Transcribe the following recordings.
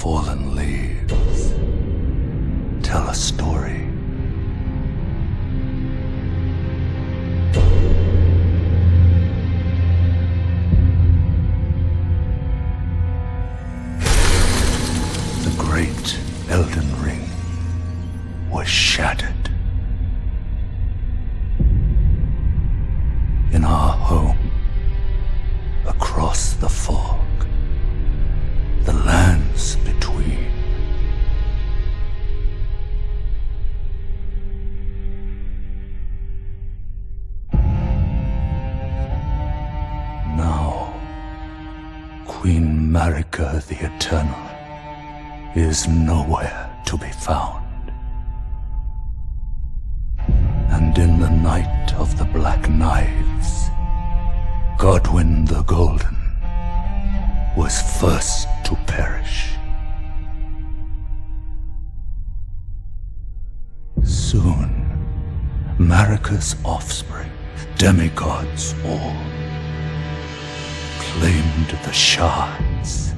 fallen leaves tell a story. The great Elden Ring was shattered. In our home, across the fog, the lands between. Now, Queen Marika the Eternal is nowhere to be found. And in the night of the Black Knives, Godwyn the Golden was first to perish. Soon, Marika's offspring, demigods all, claimed the shards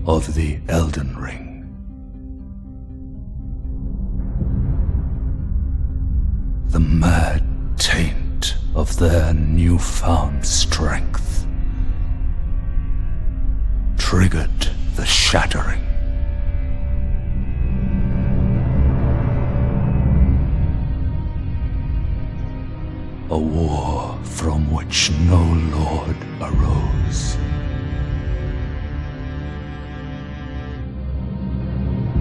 of the Elden Ring. The mad taint of their newfound strength triggered the shattering. A war from which no lord arose.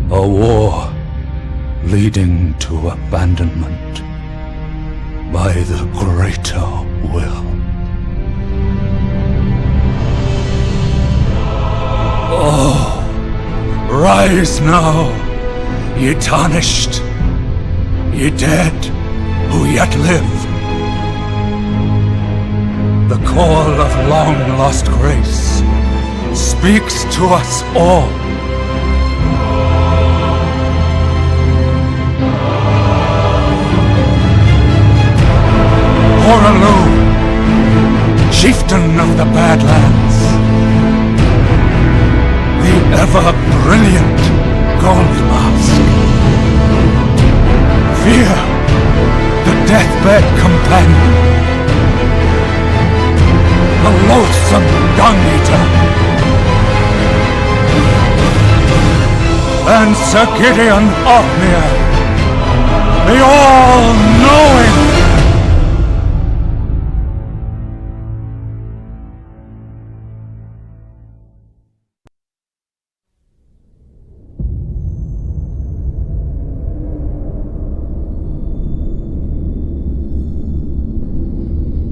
A war leading to abandonment by the greater will. Oh, rise now, ye tarnished, ye dead who yet live. The call of long-lost grace speaks to us all. Horalu, chieftain of the Badlands, the ever-brilliant Gold Mask. Fear, the deathbed companion, the loathsome dung-eater, and Sir Gideon Othmere, the all-knowing.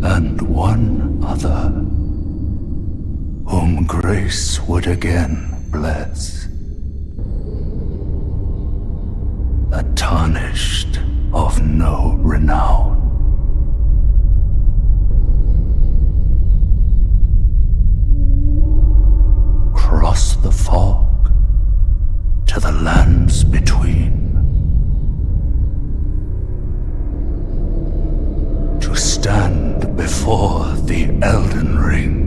And one other, whom grace would again bless, a tarnished of no renown. Cross the fog to the lands between, to stand before the Elden Ring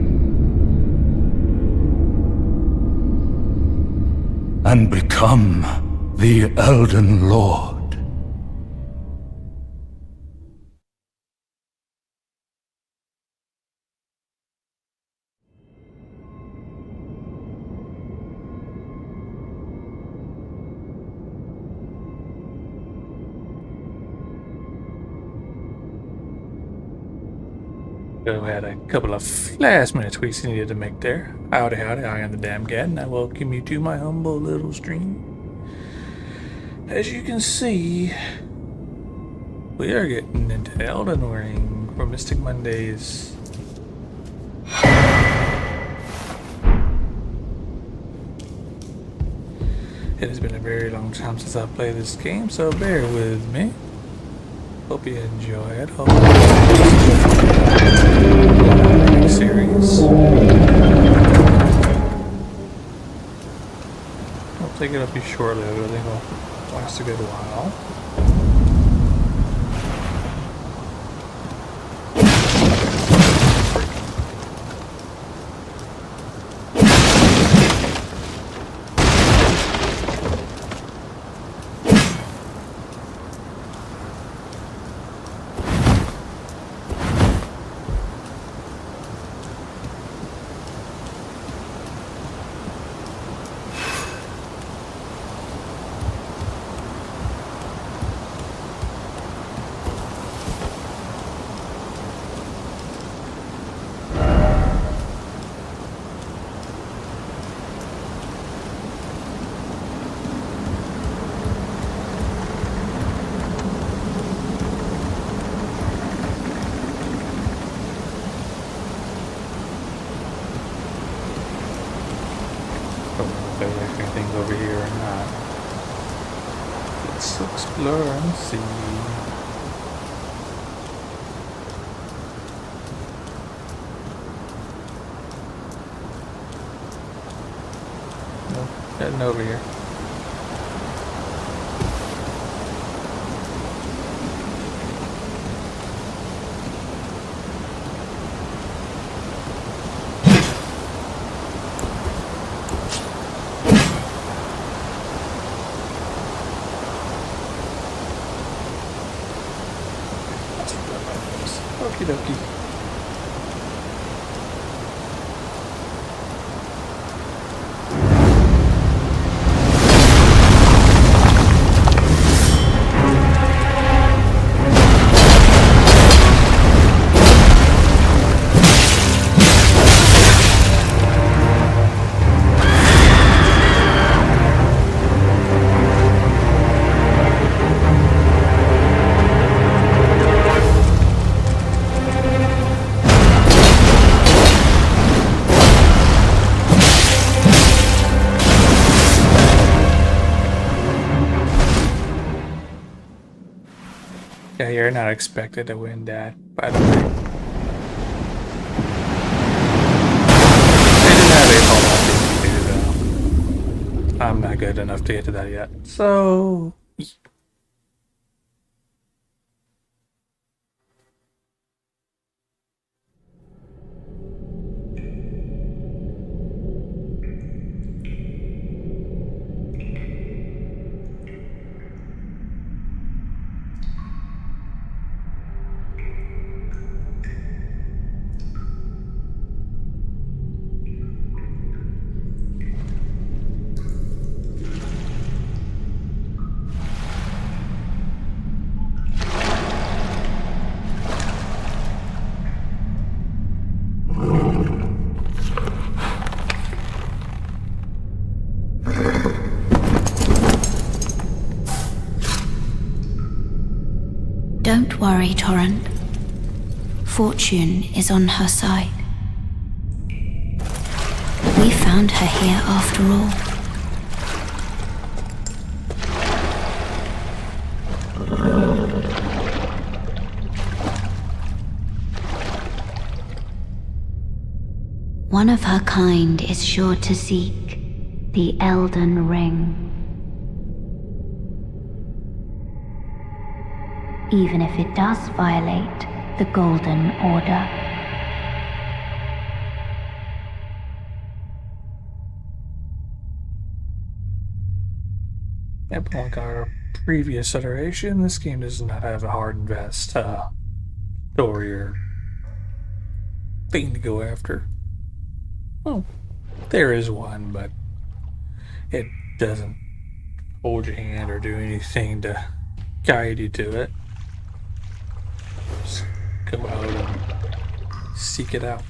and become the Elden Lord. So I had a couple of last-minute tweaks I needed to make there. Howdy, howdy, I am the Damn Cat, and I welcome you to my humble little stream. As you can see, we are getting into Elden Ring for Mystic Mondays. It has been a very long time since I played this game, so bear with me. Hope you enjoy it. Hope you enjoy the series. I'll take it up to you shortly. I think it'll last a good while. explore and see. Nope, heading over here. Okie dokie. Yeah, you're not expected to win that, by the way. They didn't have a whole lot to do, though. I'm not good enough to get to that yet. So... Don't worry, Torrent. Fortune is on her side. We found her here after all. One of her kind is sure to seek the Elden Ring. Even if it does violate the Golden Order. Yep, like our previous iteration, this game does not have a hard and fast story or thing to go after. Well, there is one, but it doesn't hold your hand or do anything to guide you to it. Just go out and seek it out.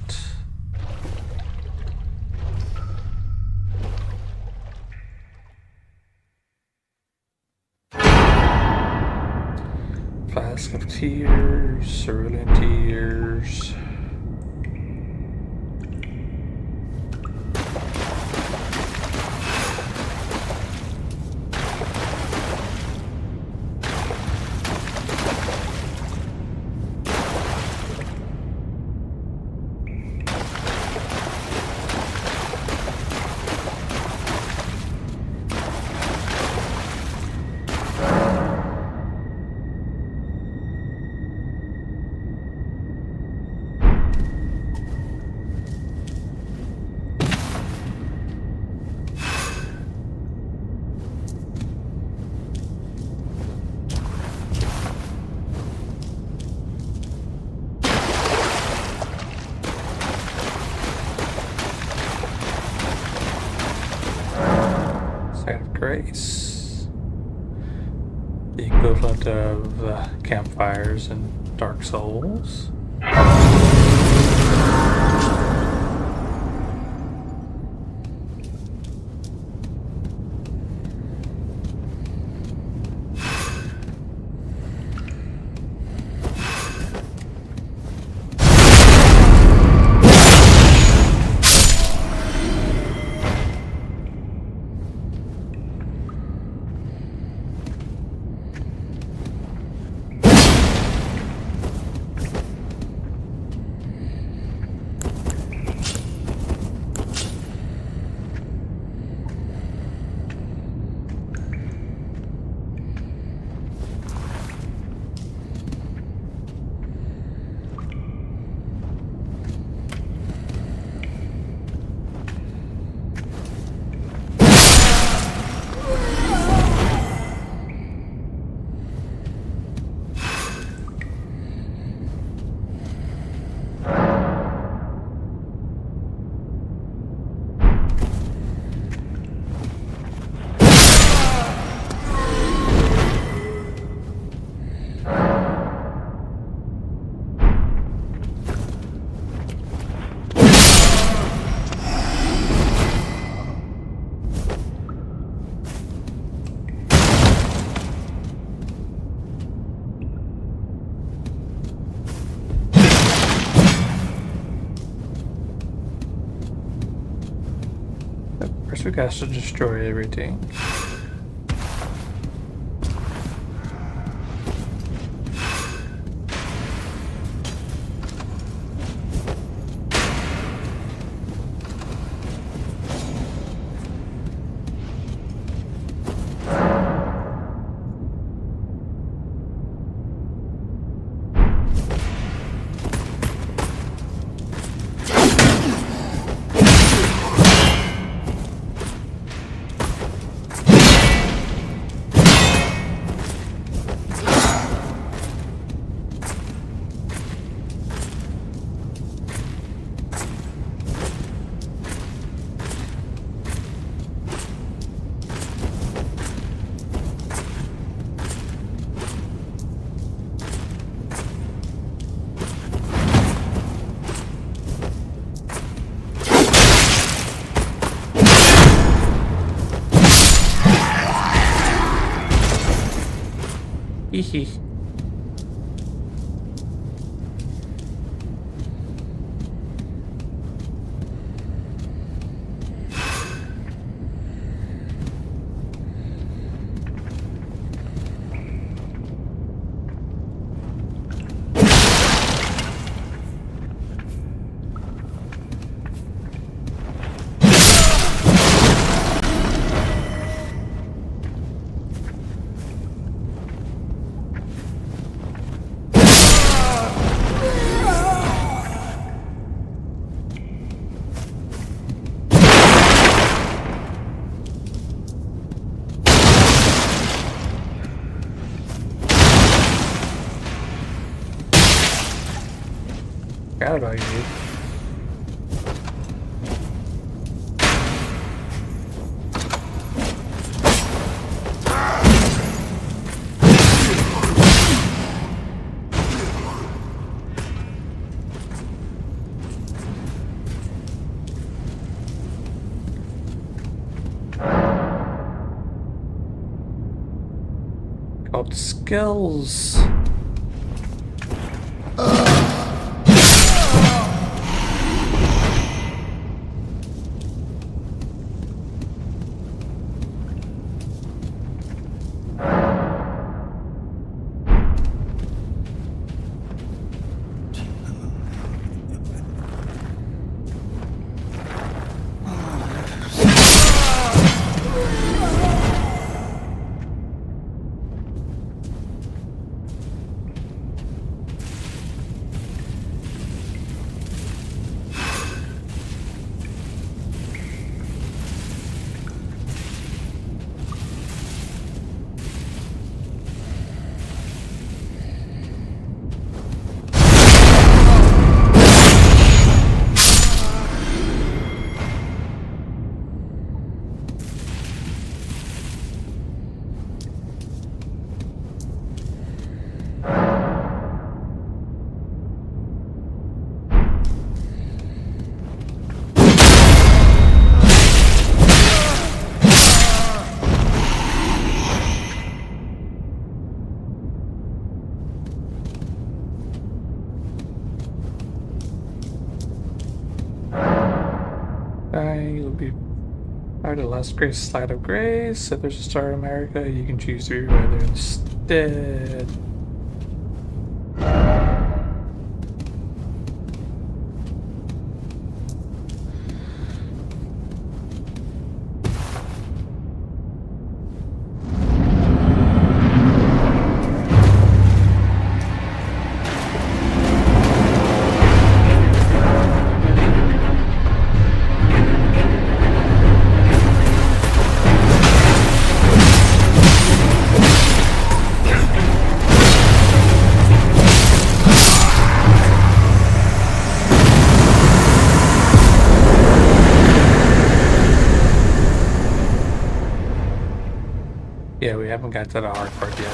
Flask of tears, cerulean tears. Grace. The equivalent of campfires in Dark Souls. First we got to destroy everything. Hehe. Forgot about you. Called skills. You'll be part of the last great slide of grace. If there's a star in America, you can choose to be rather instead. Yeah, we haven't got to the hard part yet.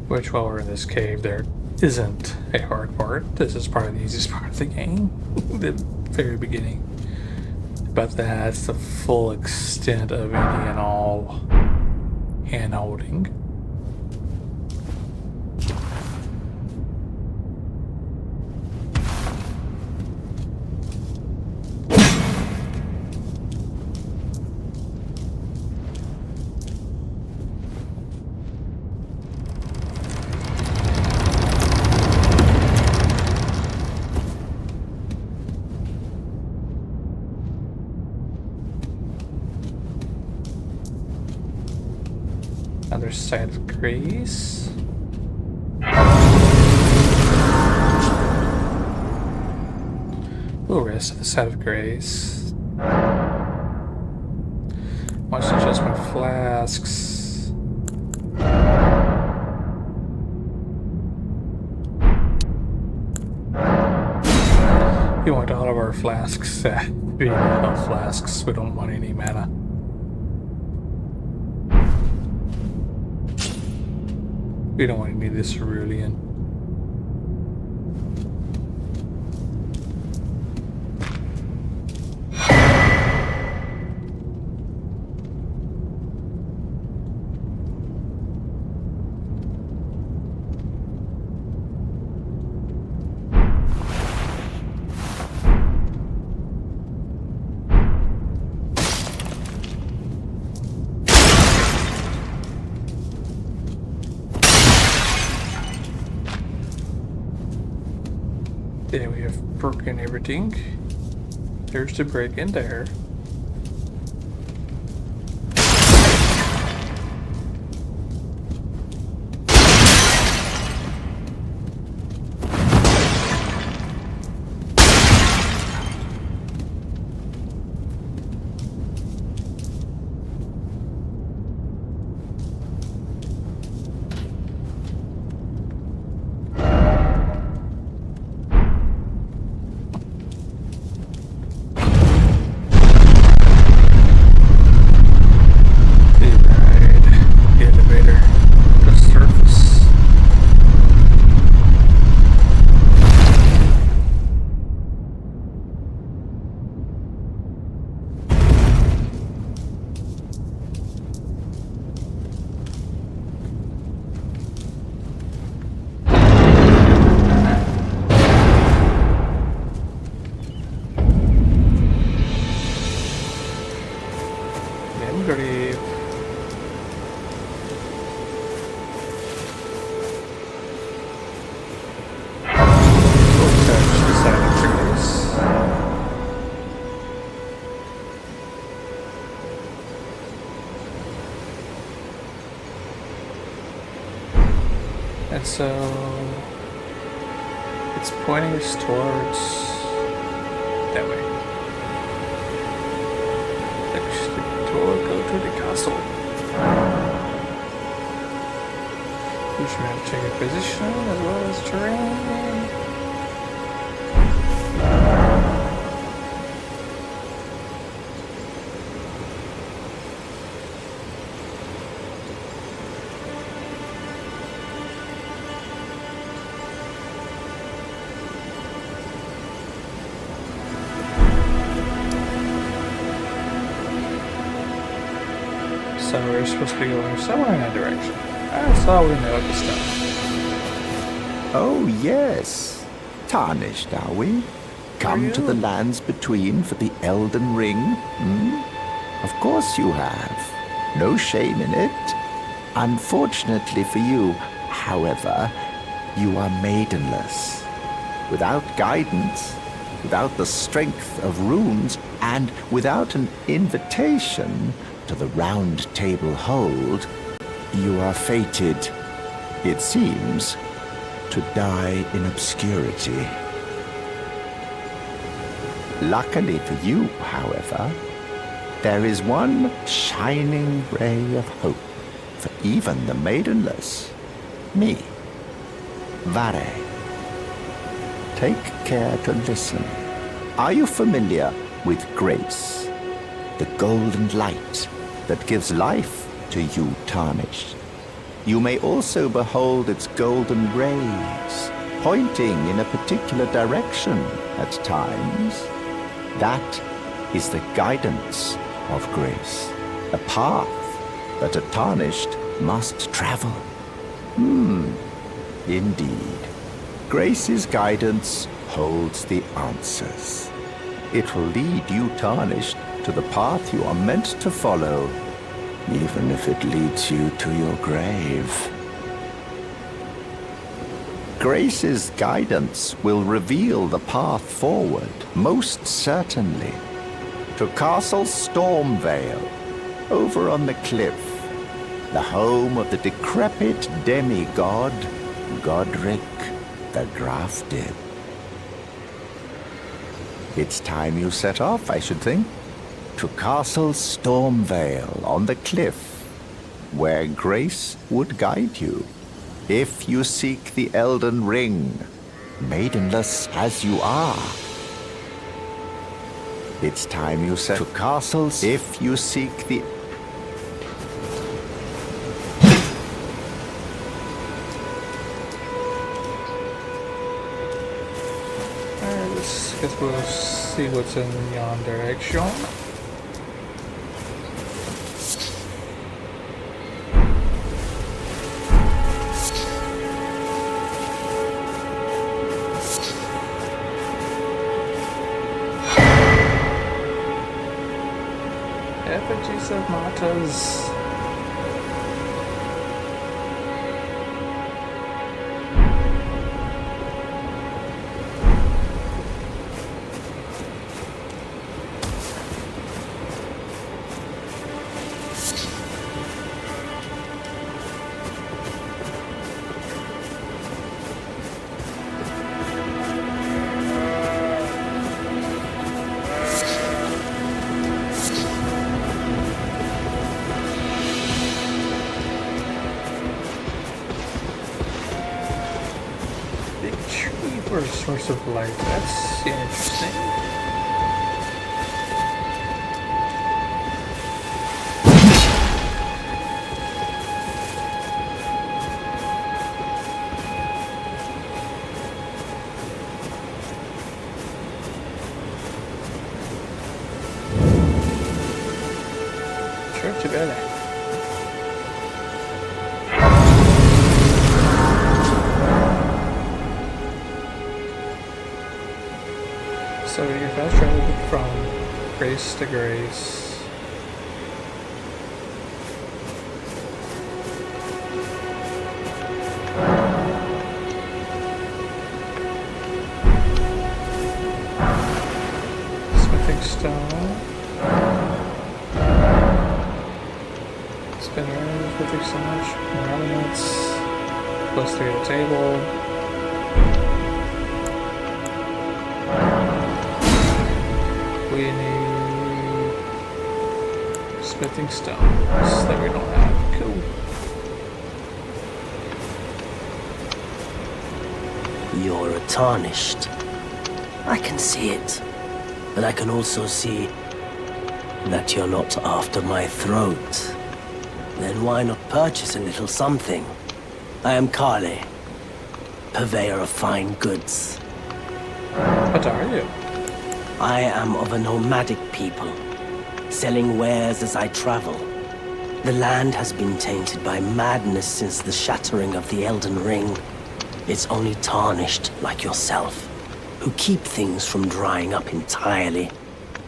Which, while we're in this cave, there isn't a hard part. This is probably the easiest part of the game, the very beginning. But that's the full extent of any and all hand-holding. Other side of grace. We'll rest at the side of grace. Watch the adjustment flasks. We want all of our flasks being health flasks. We don't want any mana. We don't want any of this cerulean. Yeah, we have broken everything. There's the break in there. And so it's pointing us towards that way. Go to the castle. We should have to check our position as well as terrain. So we're supposed to be going somewhere in that direction. That's all we know at this time. Oh, yes. Tarnished, are we? Come to the lands between for the Elden Ring? Of course you have. No shame in it. Unfortunately for you, however, you are maidenless. Without guidance, without the strength of runes, and without an invitation to the Round Table Hold, you are fated, it seems, to die in obscurity. Luckily for you, however, there is one shining ray of hope for even the maidenless. Me, Vare. Take care to listen. Are you familiar with grace? The golden light that gives life to you tarnished. You may also behold its golden rays, pointing in a particular direction at times. That is the guidance of grace, a path that a tarnished must travel. Indeed. Grace's guidance holds the answers. It will lead you tarnished to the path you are meant to follow, even if it leads you to your grave. Grace's guidance will reveal the path forward, most certainly, to Castle Stormvale, over on the cliff. the home of the decrepit demigod Godric the Grafted. It's time you set off, I should think, to Castle Stormvale on the cliff, where grace would guide you, if you seek the Elden Ring, maidenless as you are. It's time you set to castles if you seek the... Alright, guess we'll see what's in yon direction. Effigies of martyrs. For a source of light, that's interesting. Sure, too bad. So you fast traveled from grace to grace. Smithing stone. Spinners, smithing stone, more elements. Plus 3 at the table. We need smithing stones that we don't have. Cool. You're tarnished. I can see it. But I can also see that you're not after my throat. Then why not purchase a little something? I am Kale, purveyor of fine goods. What are you? I am of a nomadic people, selling wares as I travel. The land has been tainted by madness since the shattering of the Elden Ring. It's only tarnished like yourself, who keep things from drying up entirely.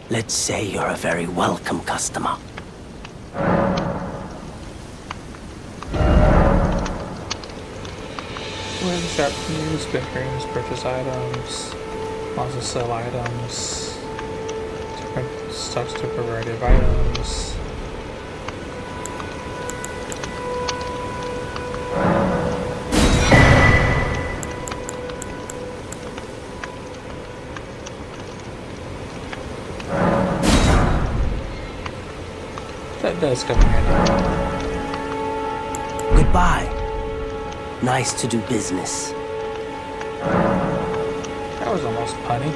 Let's say you're a very welcome customer. When shop news, spin rooms, purchase items, also sell items, different stocks to a variety of items. That does come in handy. Goodbye. Nice to do business. That was almost punny.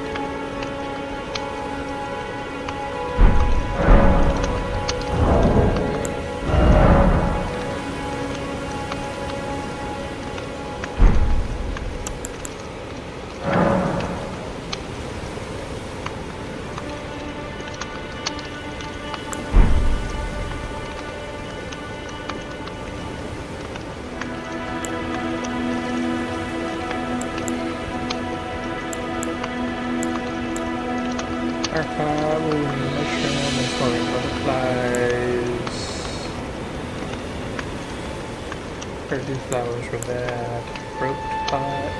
These flowers were bad. Roped pot.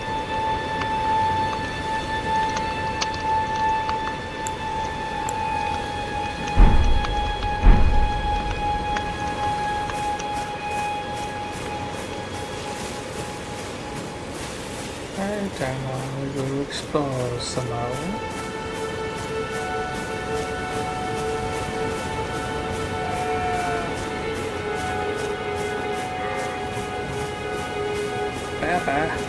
Alright, now we go explore some more. Bye-bye.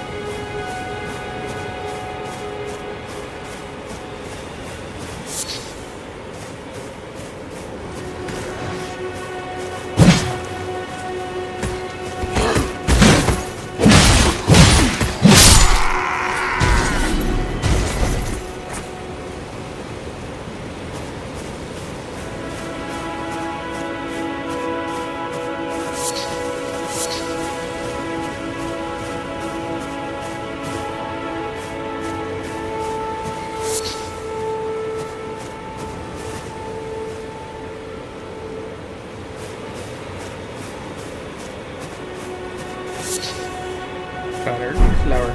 Butter, flour.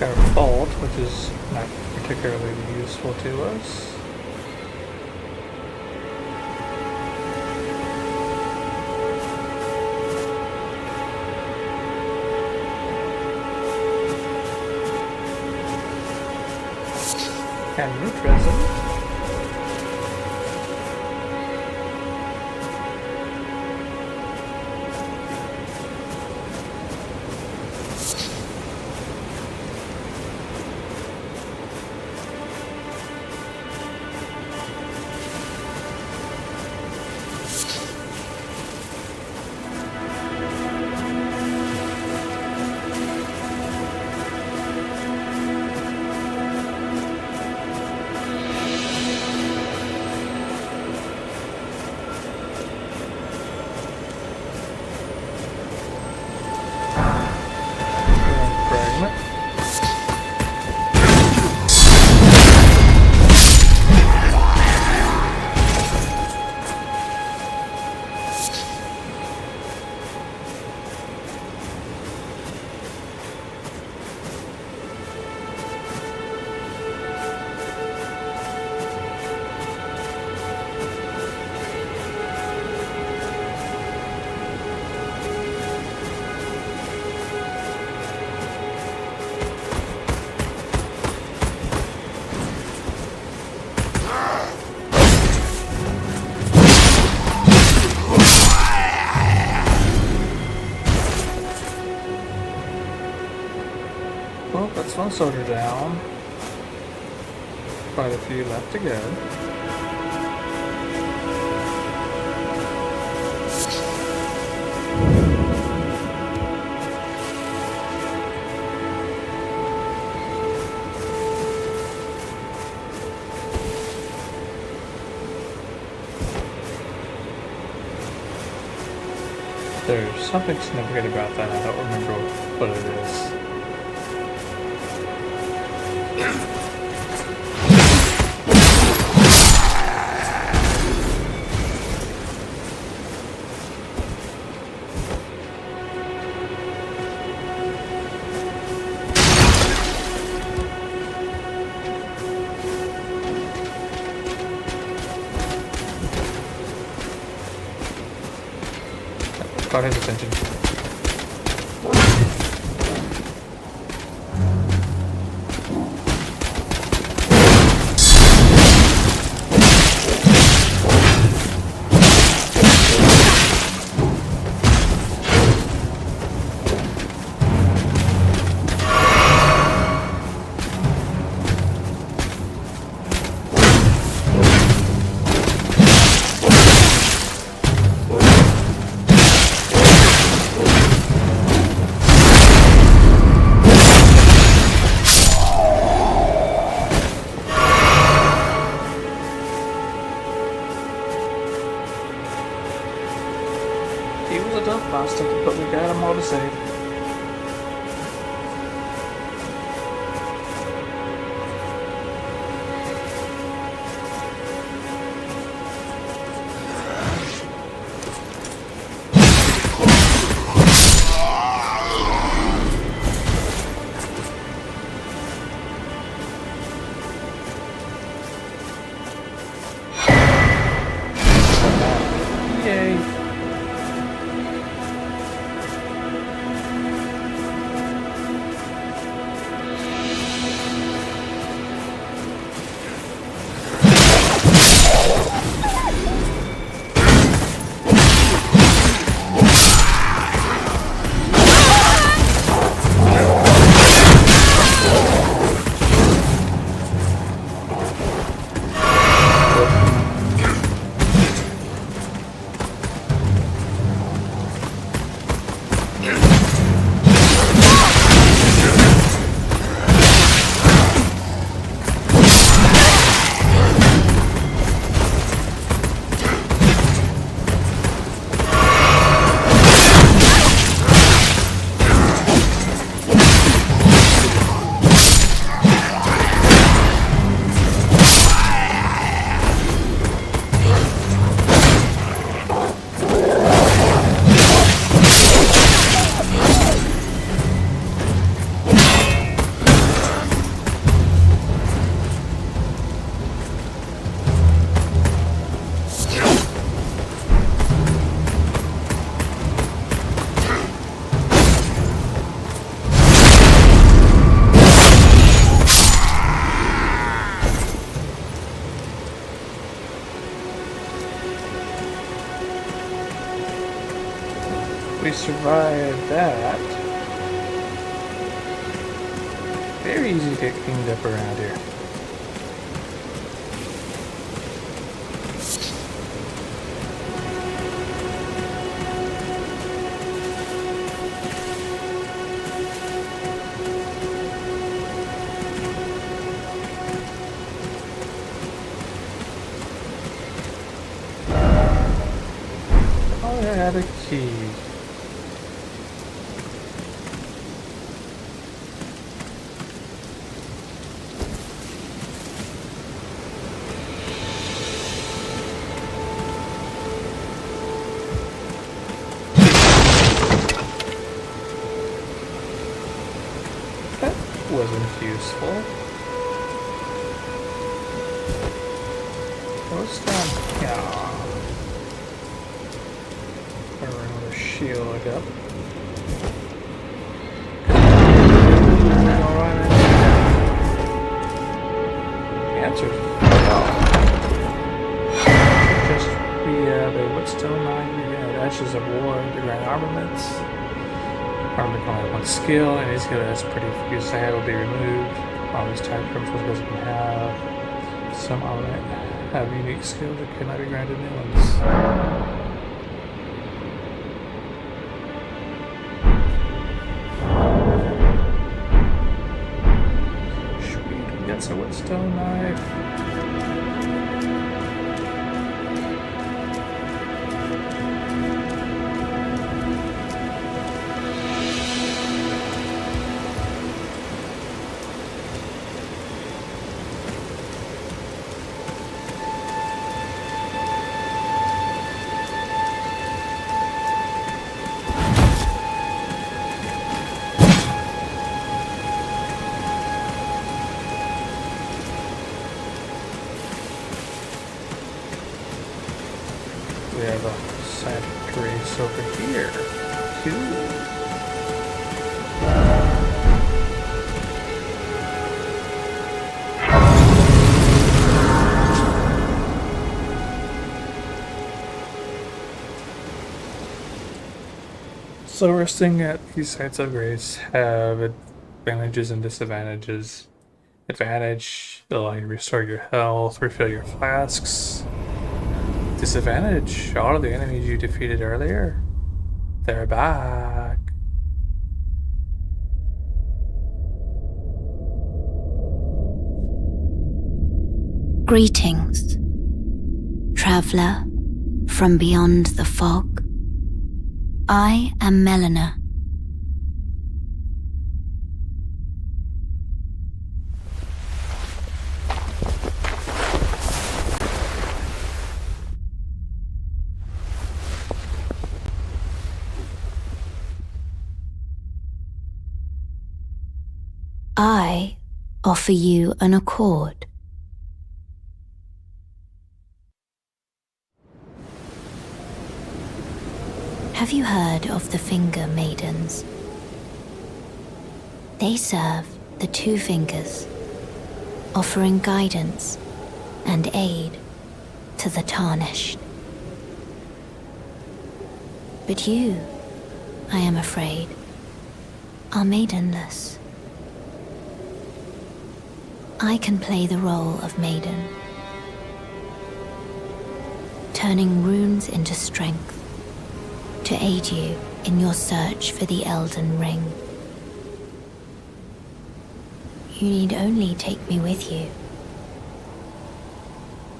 Got a bolt, which is not particularly useful to us. And root resin. Well, that's one soldier down. Quite a few left to go. There's something significant about that. I don't remember what it is. Caught his attention. lost it, but we got them all to save. Yay. We survived that. Very easy to get cleaned up around here. Oh, I had a key. Wasn't useful. What's down? Yeah. Or another shield up. Answers. Just we have a whetstone knife. We have ashes of war, the grand armaments. Armor can only one skill, and his skill that's pretty few stat will be removed. All these type criminal skills can have. Some armament have unique skills that cannot be granted new ones. Sweet, we got some whetstone knife. We have a side grace over here. Cool. So we're seeing that these sites of grace have advantages and disadvantages. Advantage, they'll allow you to restore your health, refill your flasks. Disadvantage, all of the enemies you defeated earlier, they're back. I am Melina. I offer you an accord. Have you heard of the Finger Maidens? They serve the two fingers, offering guidance and aid to the tarnished. But you, I am afraid, are maidenless. I can play the role of maiden, turning runes into strength to aid you in your search for the Elden Ring. You need only take me with you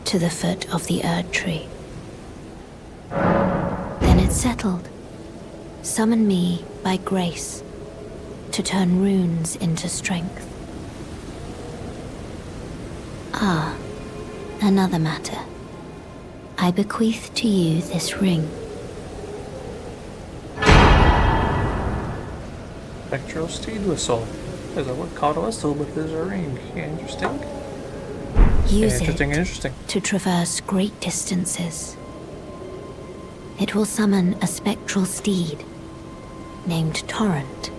to the foot of the Erd Tree. Then it's settled. Summon me by grace to turn runes into strength. Ah, another matter. I bequeath to you this ring. Spectral steed whistle. There's a word called a whistle, but there's a ring. Interesting. Use Interesting. to traverse great distances. It will summon a spectral steed named Torrent.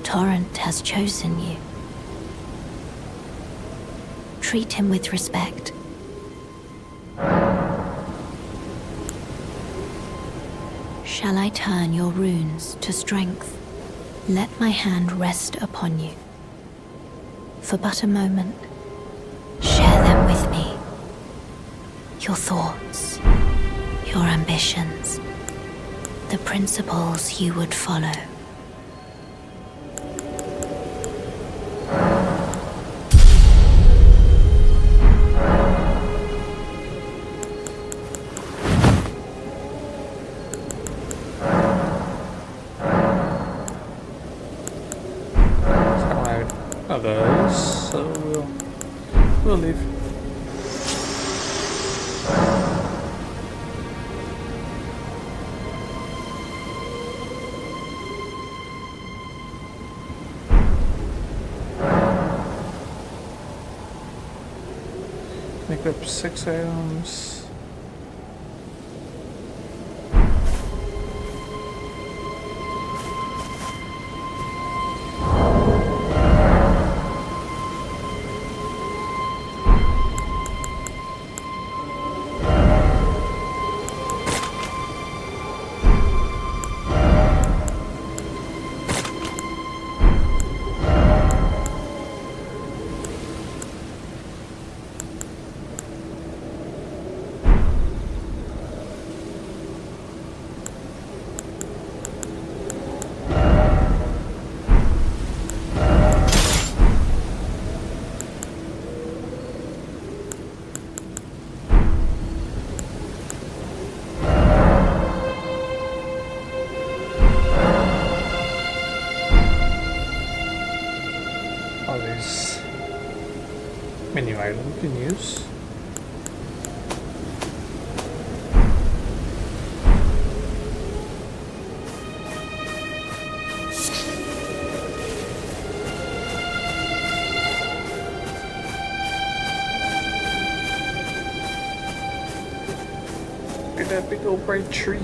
Torrent has chosen you. Treat him with respect. Shall I turn your runes to strength? Let my hand rest upon you. For but a moment, share them with me. Your thoughts, your ambitions, the principles you would follow. Others, so we'll leave. Make up 6 items. All these menu items you can use. Look at that big old bright tree.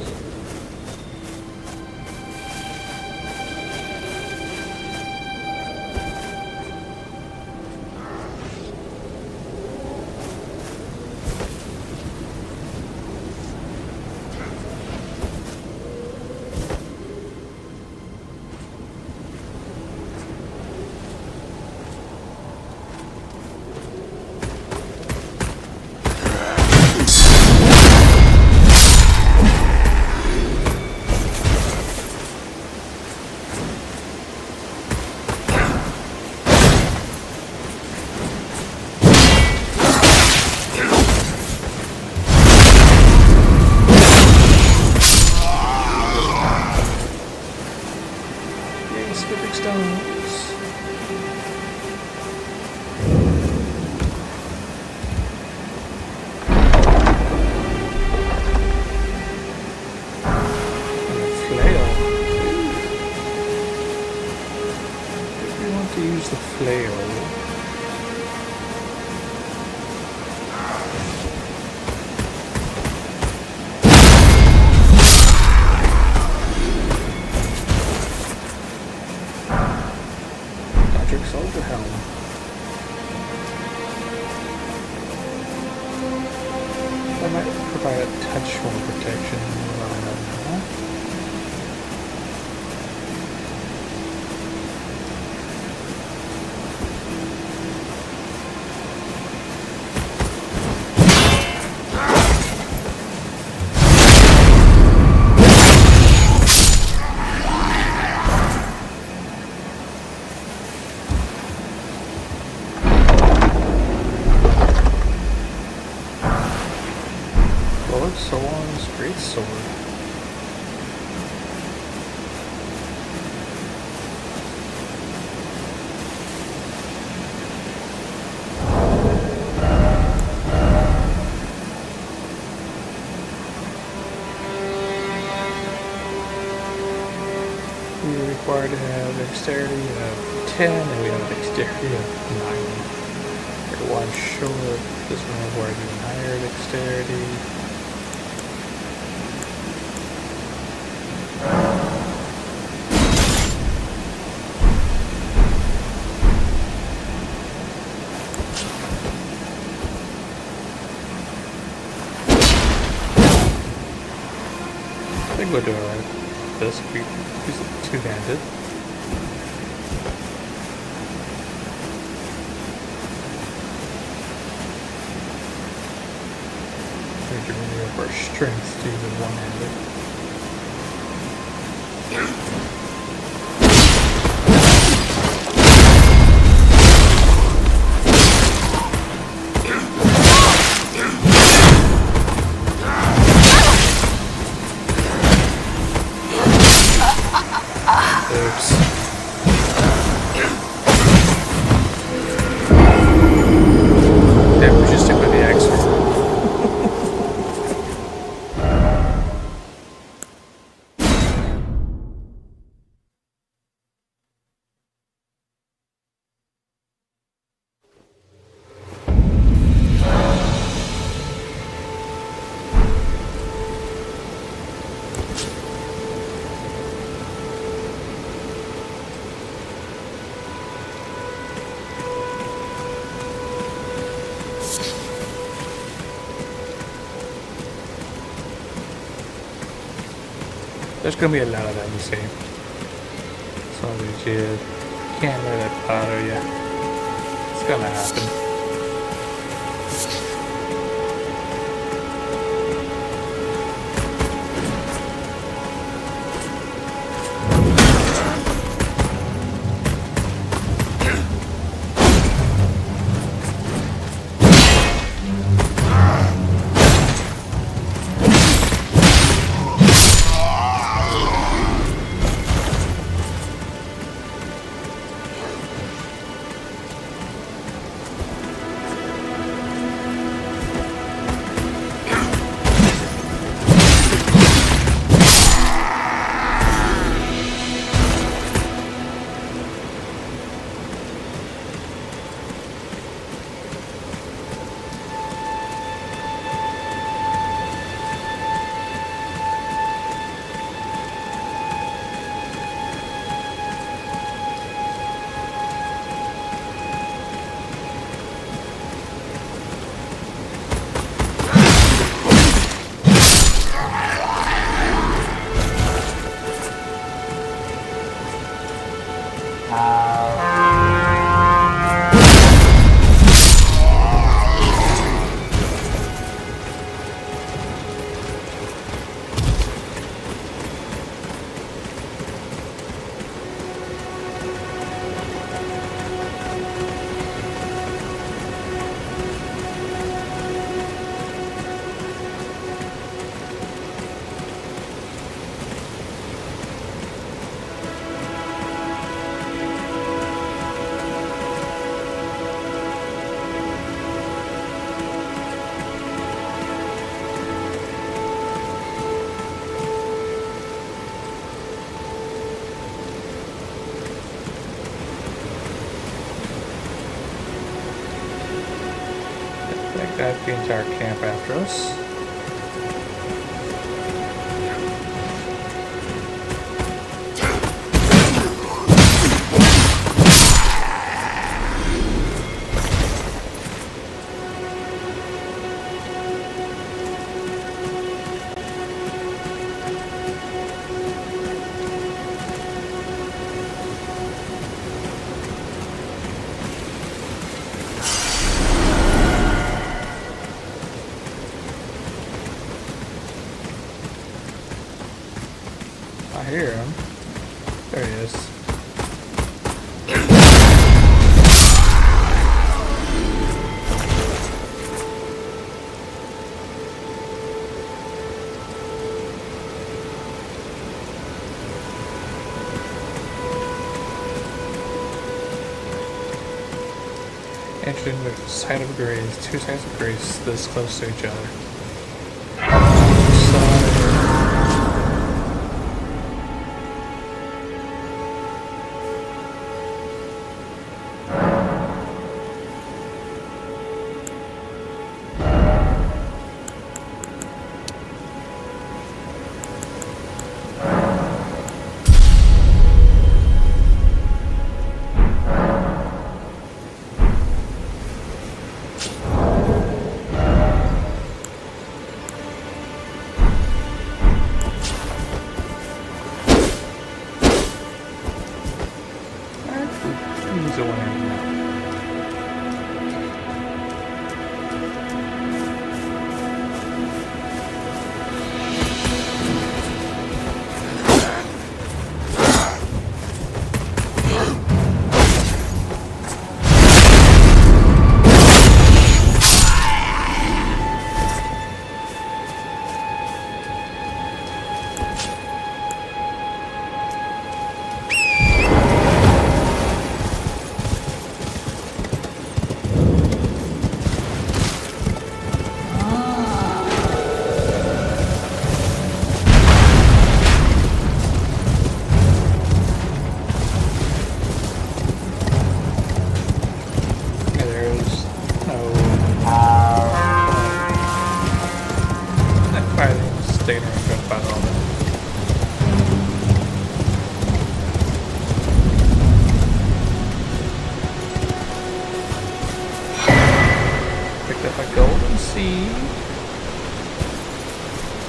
the big stones. And a flail. If we want to use the flail. Soldier helm. That might provide a touch more protection. I don't know. Someone's great sword. We're required to have dexterity of 10 and we have dexterity of 9. We're one short. This one requires even higher dexterity. I think we'll do alright. This we use it two-handed. We're giving up our strength to use it one-handed. Oops. Yeah, we just stick with the axe. There's gonna be a lot of that, you see. So you can't let it bother you. It's gonna happen. Got the entire camp after us. I hear him. There he is. Entering the side of grace, two sides of grace this close to each other. He's a winner.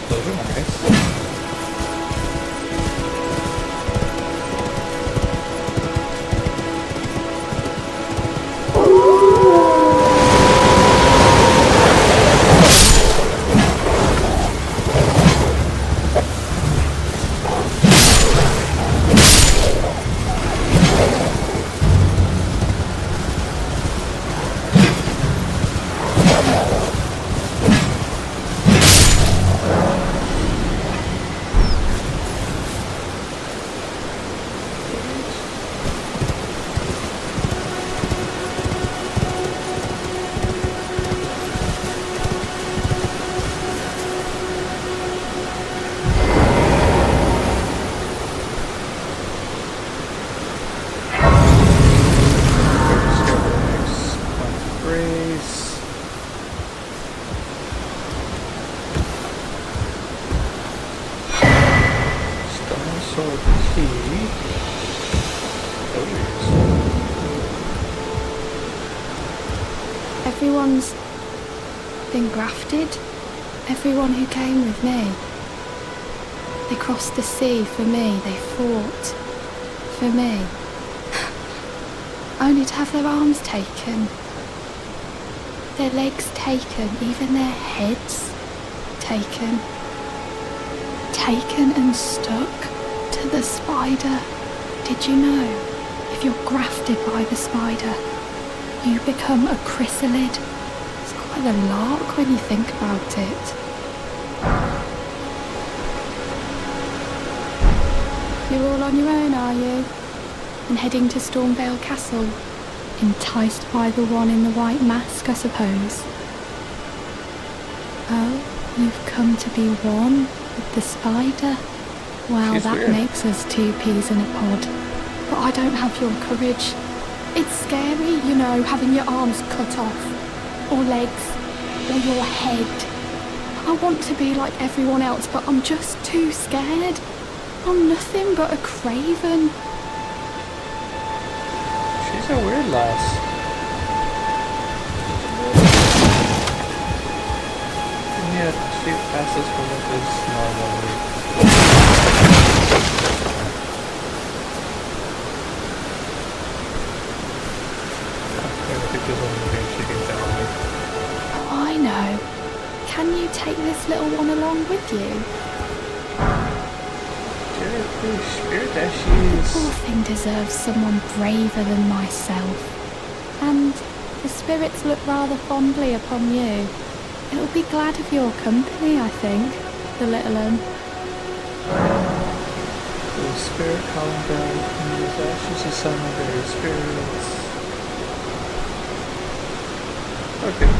Those are nice. Everyone's been grafted. Everyone who came with me. They crossed the sea for me. They fought for me. Only to have their arms taken. Their legs taken. Even their heads taken. Taken and stuck to the spider. Did you know? If you're grafted by the spider, you become a chrysalid. It's quite a lark when you think about it. You're all on your own, are you? And heading to Stormvale Castle? Enticed by the one in the white mask, I suppose. Oh, you've come to be one with the spider? Well, She's that weird. makes us two peas in a pod. But I don't have your courage. It's scary, you know, having your arms cut off. Or legs. or your head. I want to be like everyone else, but I'm just too scared. I'm nothing but a craven. She's a weird lass. And yet, she passes for what is normal. I think there's only thing she can tell me. Oh, I know. Can you take this little one along with you? Spirit as she The is. poor thing deserves someone braver than myself. And the spirits look rather fondly upon you. It'll be glad of your company, I think, the little one. The spirit calm down from the ashes to some of their spirits. Okay.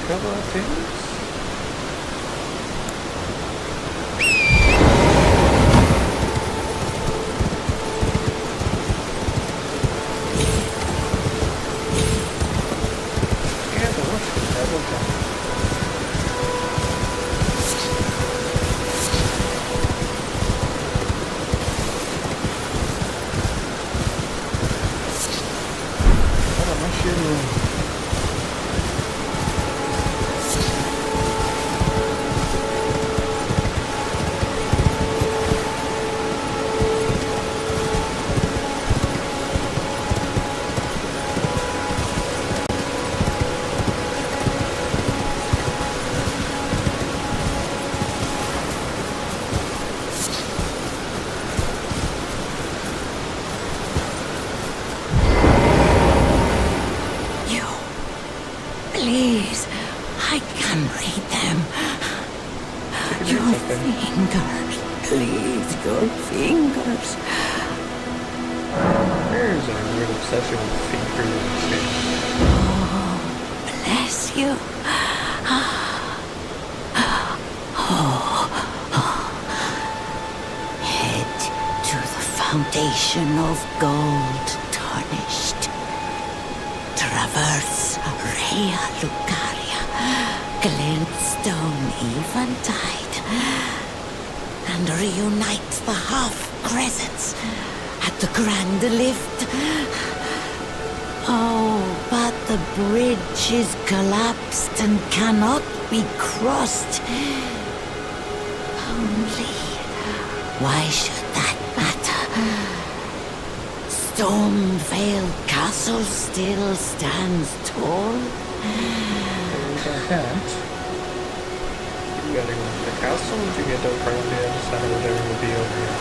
Couple of things. Yeah, the watch is double jump. What am I shooting? Please, I can read them. Your fingers, please, your fingers. There's a weird obsession with fingers and shit. Oh, bless you. Head to the foundation of gold tarnished. Traverse Rhea Lucaria, glintstone eventide, and reunite the half-crescents at the grand lift. Oh, but the bridge is collapsed and cannot be crossed. Only, why should that matter? Stormvale Castle still stands tall. I can't. You gotta go to the castle, or you get to around the other side of there will be over here.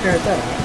ferret that out.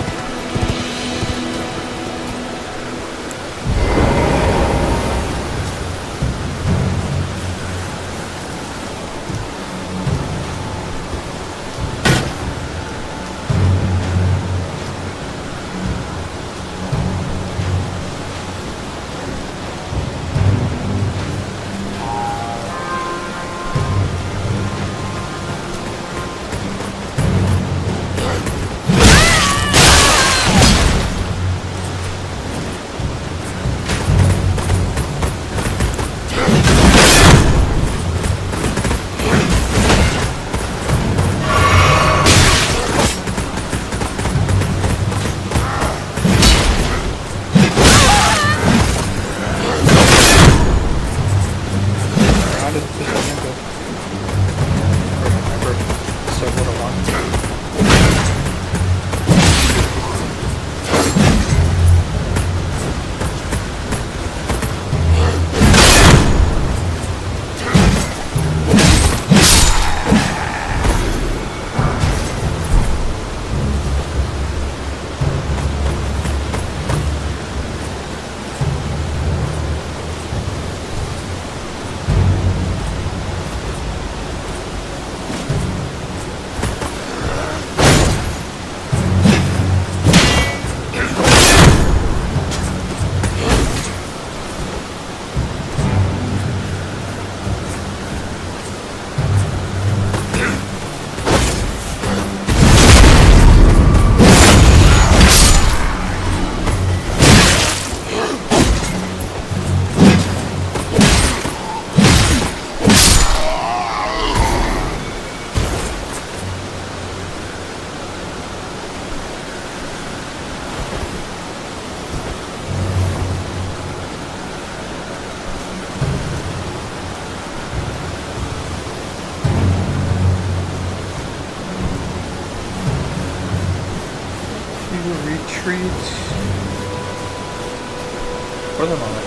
Retreat for the moment.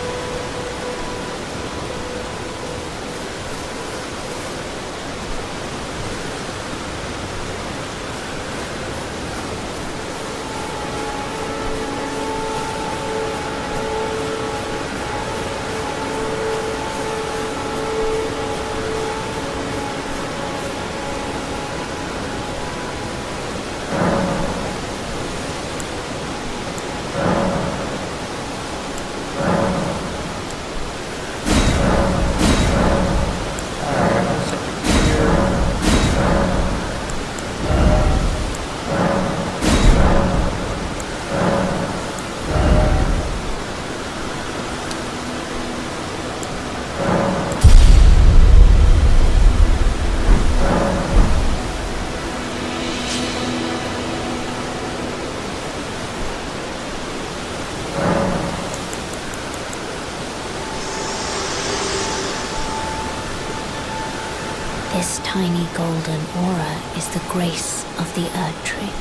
This tiny golden aura is the grace of the Earth Tree.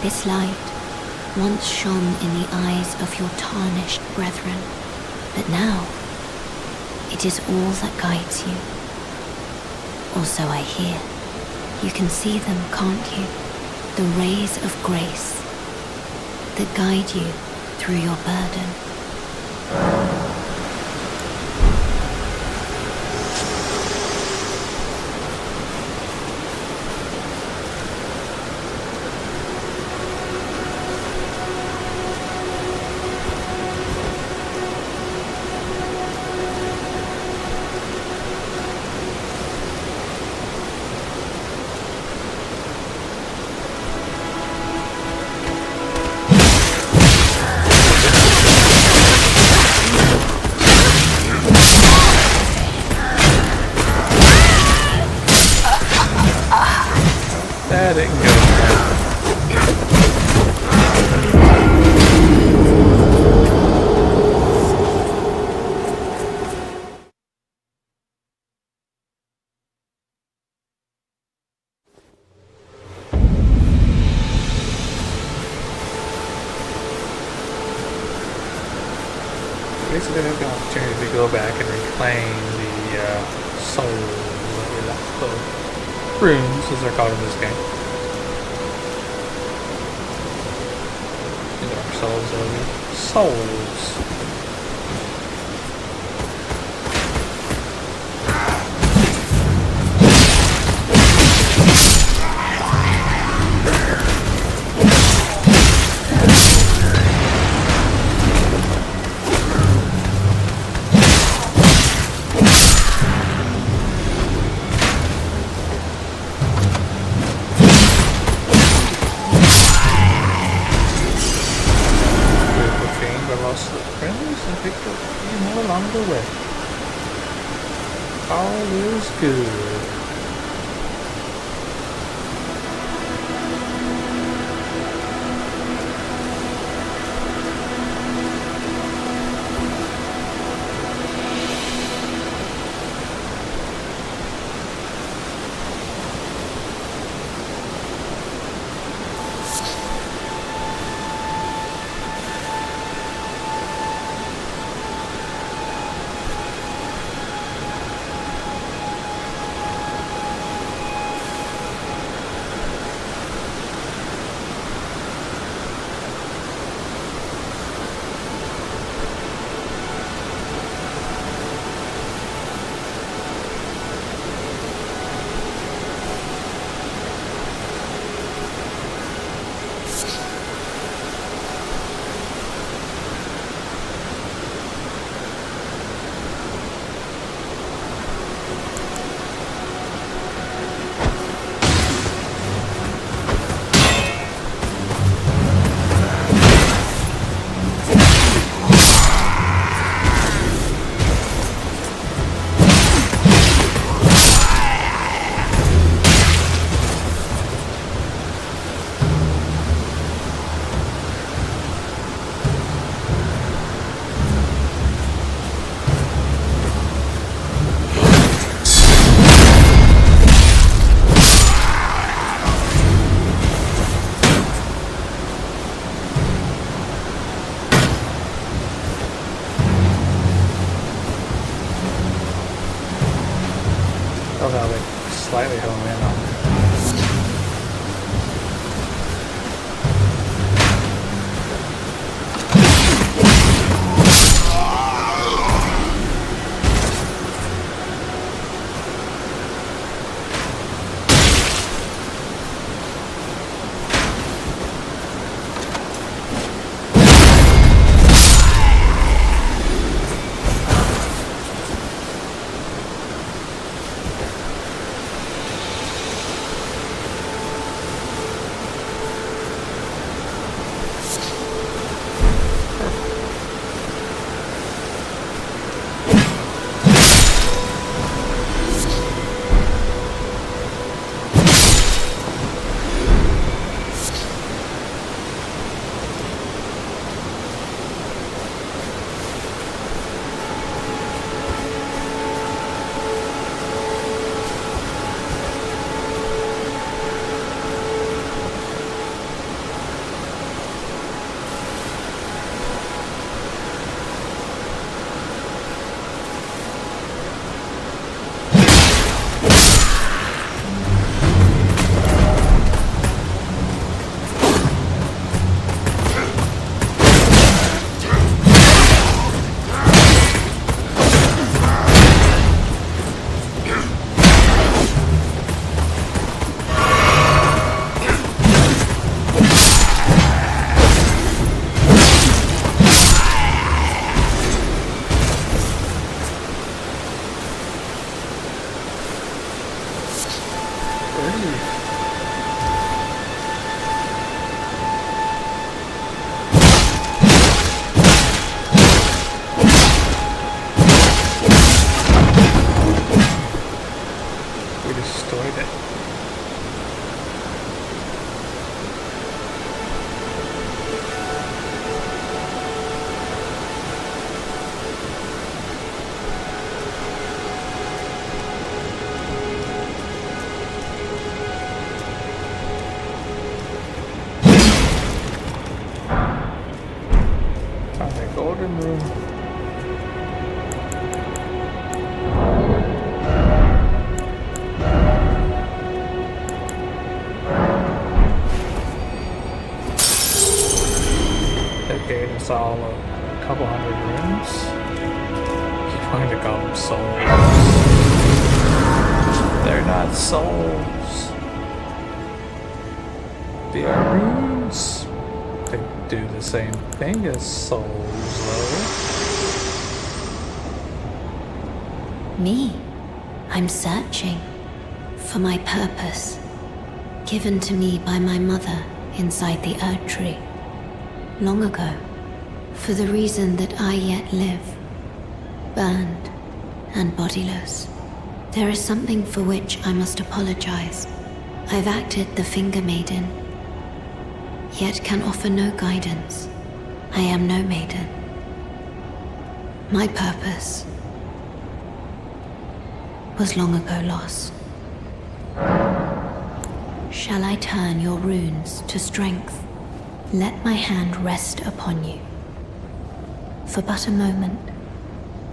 This light once shone in the eyes of your tarnished brethren, but now it is all that guides you. Or so I hear. You can see them, can't you? The rays of grace that guide you through your burden. That didn't go well. Basically, I have the opportunity to go back and reclaim the soul that we left, the runes, as they're called in this game. souls over. Souls. All is good. Oh no, like slightly home in on it. Golden room. okay to install a couple hundred rooms. Keep wanting to call them souls. They're not souls. They are runes. They do the same thing as souls, though. Me? I'm searching for my purpose, given to me by my mother inside the Earth Tree, long ago, for the reason that I yet live, burned and bodiless. There is something for which I must apologize. I've acted the Finger Maiden, yet can offer no guidance. I am no maiden. My purpose was long ago lost. Shall I turn your runes to strength? Let my hand rest upon you. For but a moment,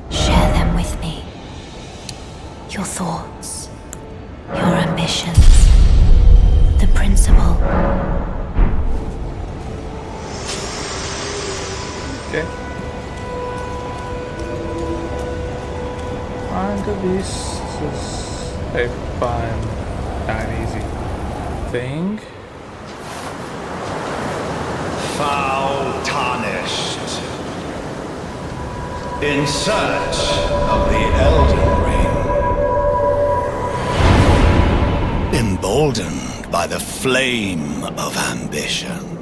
share them with me. Your thoughts, your ambitions, the principle. Okay. Mind the beast is a fun, not easy thing. Foul tarnished. In search of the Elden Ring. Emboldened by the flame of ambition.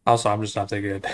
Also, I'm just not that good.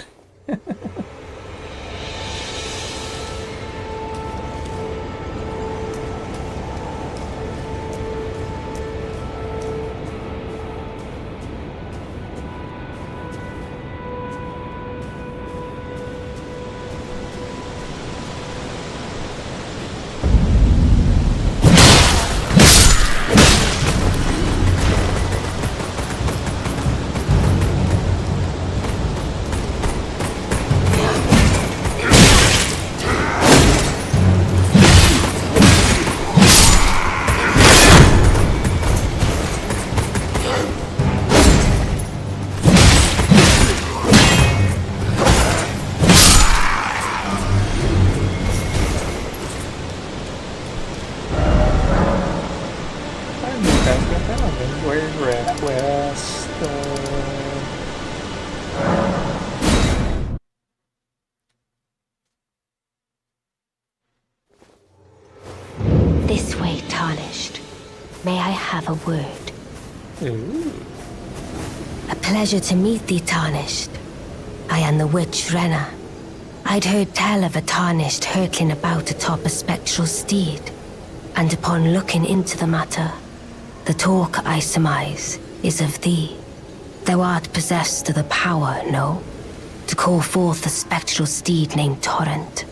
This way, Tarnished. May I have a word? Ooh. A pleasure to meet thee, Tarnished. I am the witch Renna. I'd heard tell of a Tarnished hurtling about atop a spectral steed, and upon looking into the matter, the talk, I surmise, is of thee. Thou art possessed of the power, no? To call forth a spectral steed named Torrent.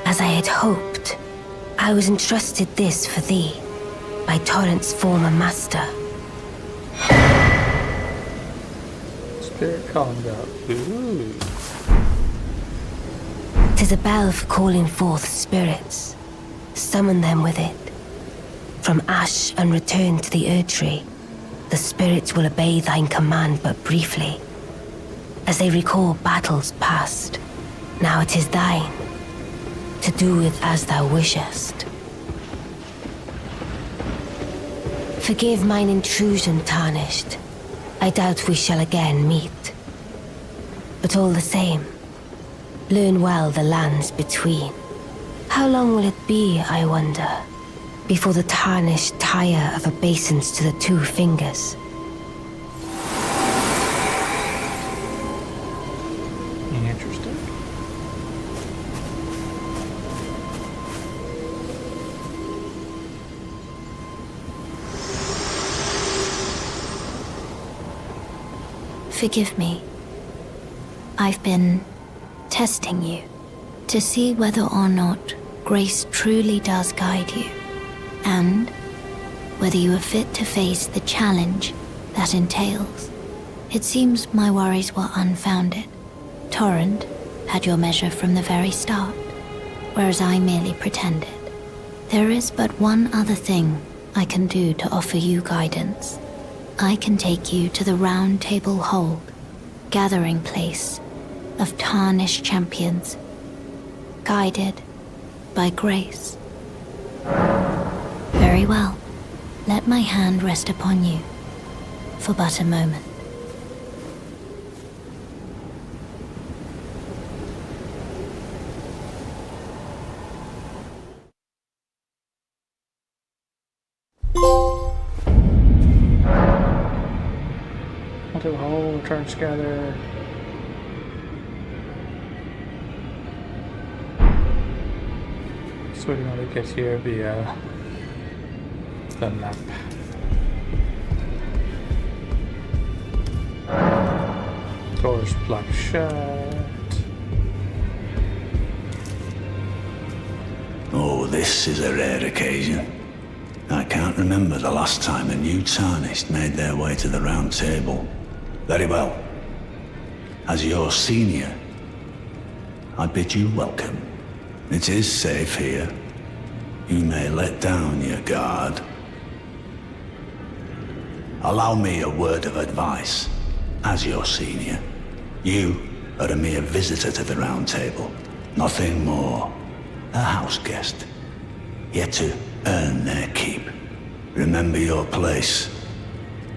As I had hoped, I was entrusted this for thee, by Torrent's former master. Spirit calling out. Ooh. 'Tis a bell for calling forth spirits. Summon them with it. From ash and return to the Erdtree, the spirits will obey thine command but briefly, as they recall battles past. Now it is thine, to do with as thou wishest. Forgive mine intrusion, Tarnished. I doubt we shall again meet. But all the same, learn well the lands between. How long will it be, I wonder, before the Tarnished tire of obeisance to the two fingers? Interesting. Forgive me. I've been testing you to see whether or not grace truly does guide you, and whether you are fit to face the challenge that entails. It seems my worries were unfounded. Torrent had your measure from the very start, whereas I merely pretended. There is but one other thing I can do to offer you guidance. I can take you to the Round Table Hold, gathering place of Tarnished champions, guided by grace. Very well. Let my hand rest upon you for but a moment. Onto the hole, return together. So we're going to get here via the map. Doors blocked shut. Oh, this is a rare occasion. I can't remember the last time a new Tarnished made their way to the Round Table. Very well. As your senior, I bid you welcome. It is safe here. You may let down your guard. Allow me a word of advice. As your senior, you are a mere visitor to the Round Table. Nothing more. A house guest. Yet to earn their keep. Remember your place,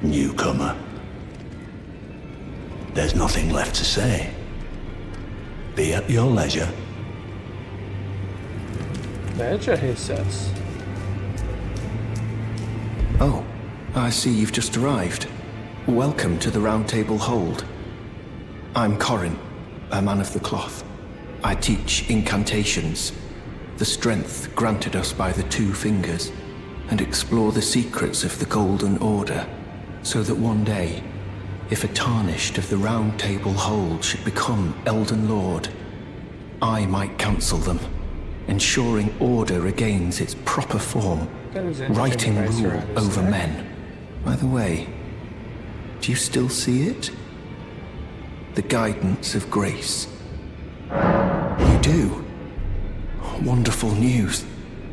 newcomer. There's nothing left to say. Be at your leisure. Leisure, he says. Oh, I see you've just arrived. Welcome to the Round Table Hold. I'm Corin, a man of the cloth. I teach incantations, the strength granted us by the Two Fingers, and explore the secrets of the Golden Order, so that one day, if a tarnished of the Round Table Hold should become Elden Lord, I might counsel them, ensuring order regains its proper form, righting rule over men. By the way, do you still see it? The guidance of grace. You do? Wonderful news.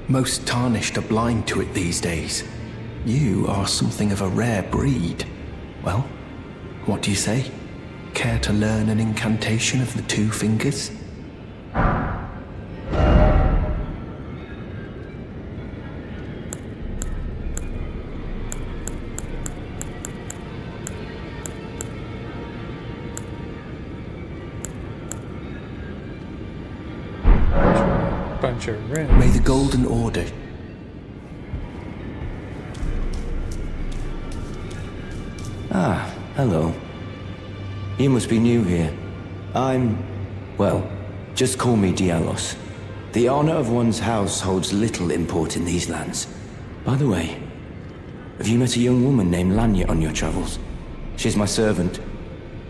Most tarnished are blind to it these days. You are something of a rare breed. Well, what do you say? Care to learn an incantation of the Two Fingers? Bunch of rings. May the Golden Order... Ah, hello. You must be new here. Well, just call me Dialos. The honor of one's house holds little import in these lands. By the way, have you met a young woman named Lanya on your travels? She's my servant,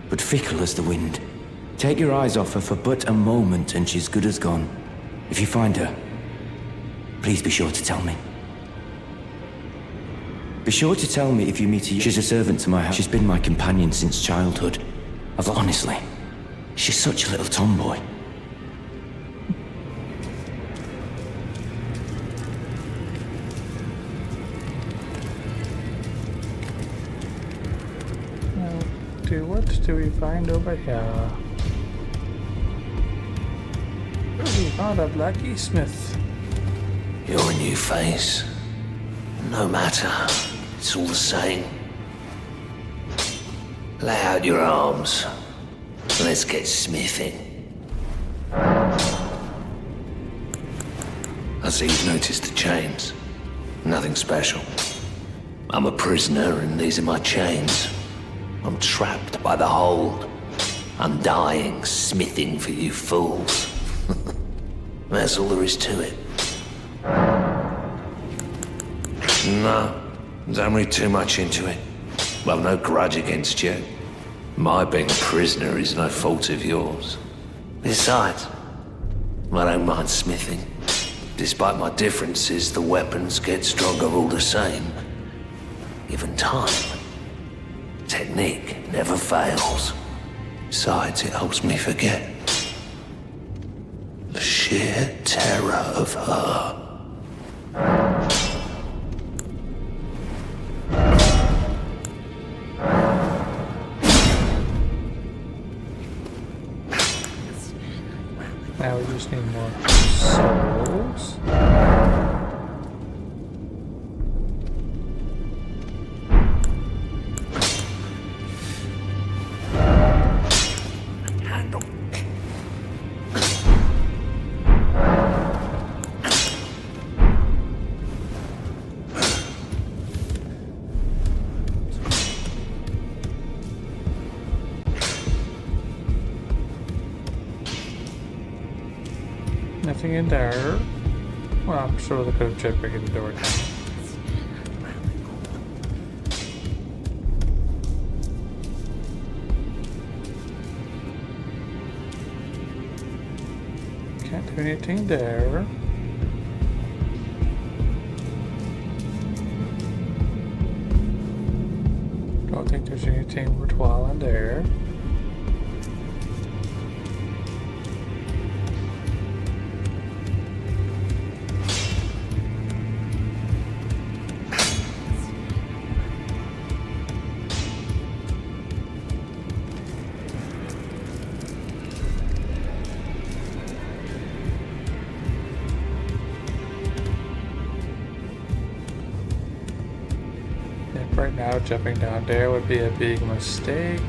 but fickle as the wind. Take your eyes off her for but a moment and she's good as gone. If you find her, please be sure to tell me. Be sure to tell me if you meet her. She's a servant to my house. She's been my companion since childhood. Honestly, she's such a little tomboy. Now, what do we find over here? We found a blacksmith. You're a new face. No matter. It's all the same. Lay out your arms. Let's get smithing. I see you've noticed the chains. Nothing special. I'm a prisoner and these are my chains. I'm trapped by the hold. I'm dying, smithing for you fools. That's all there is to it. No, don't read too much into it. Well, no grudge against you. My being a prisoner is no fault of yours. Besides, I don't mind smithing. Despite my differences, the weapons get stronger all the same. Given time, technique never fails. Besides, it helps me forget the sheer terror of her. Now we just need more souls. Nothing in there. Well, I'm sure they could have checked back at the door. Can't do anything there. Don't think there's anything worthwhile in there. Right now, jumping down there would be a big mistake.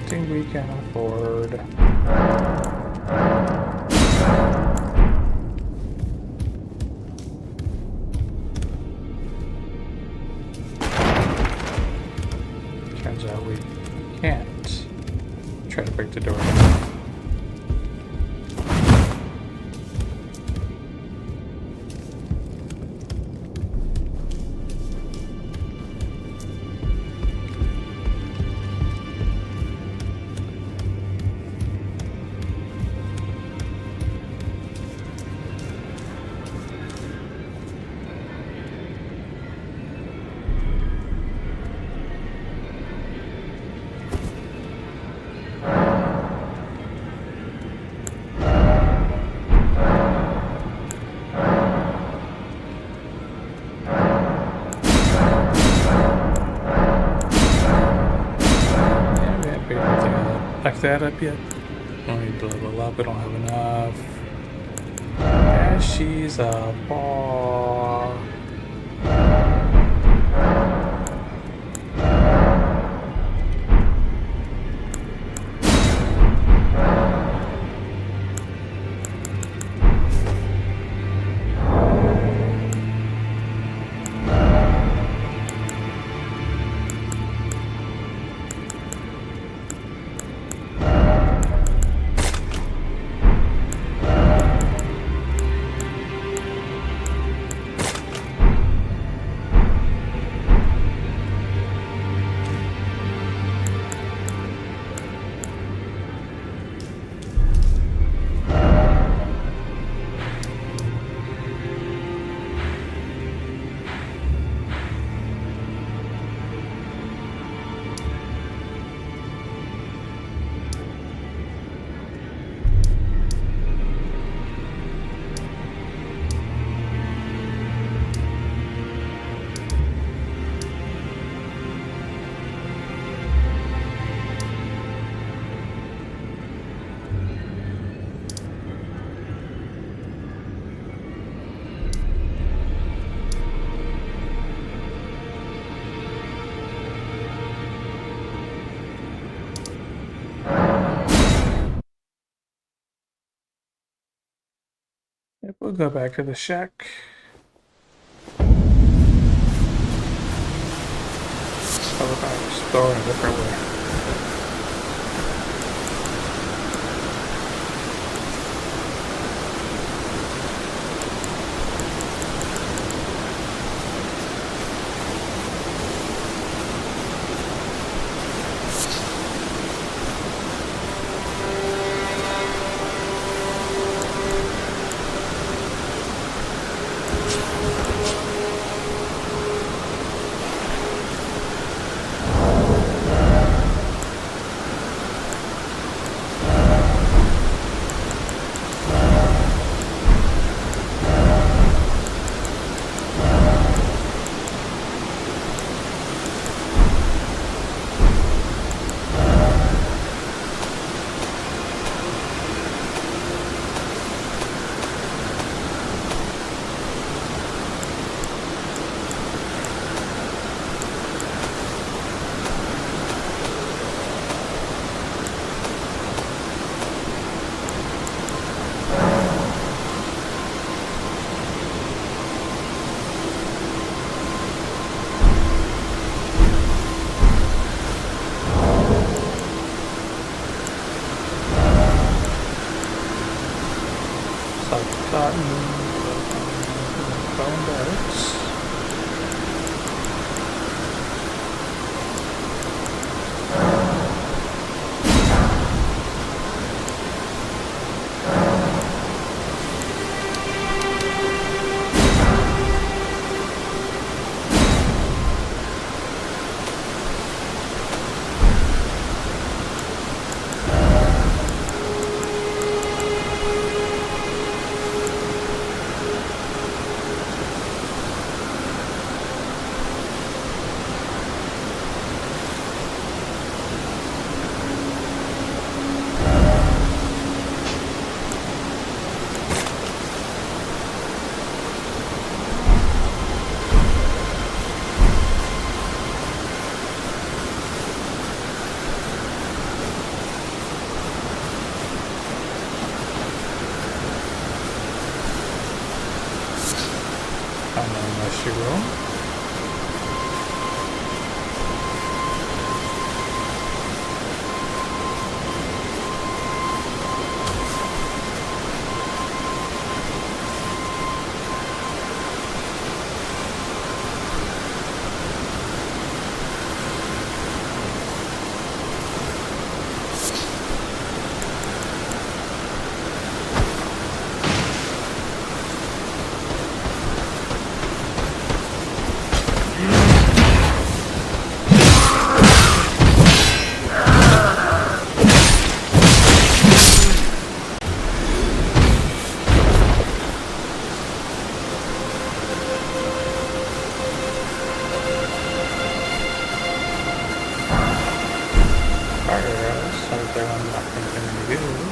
think we can afford. Turns out we can't. Try to break the door. That up yet? We need to level up, we don't have enough. And she's a ball. Yep, we'll go back to the shack. So we're going to explore in a different way. there I'm not thinking to do.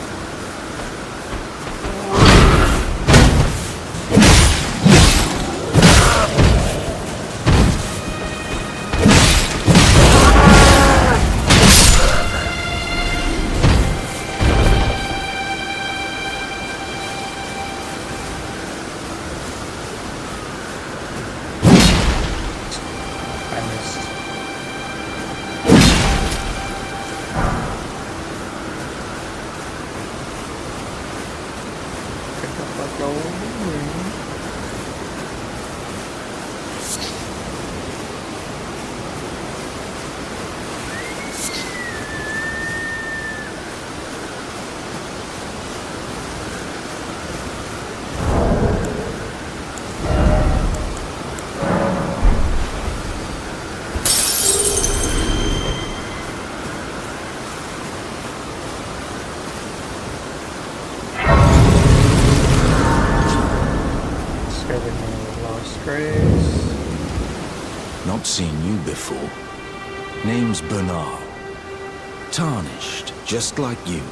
Not seen you before. Name's Bernal. Tarnished, just like you.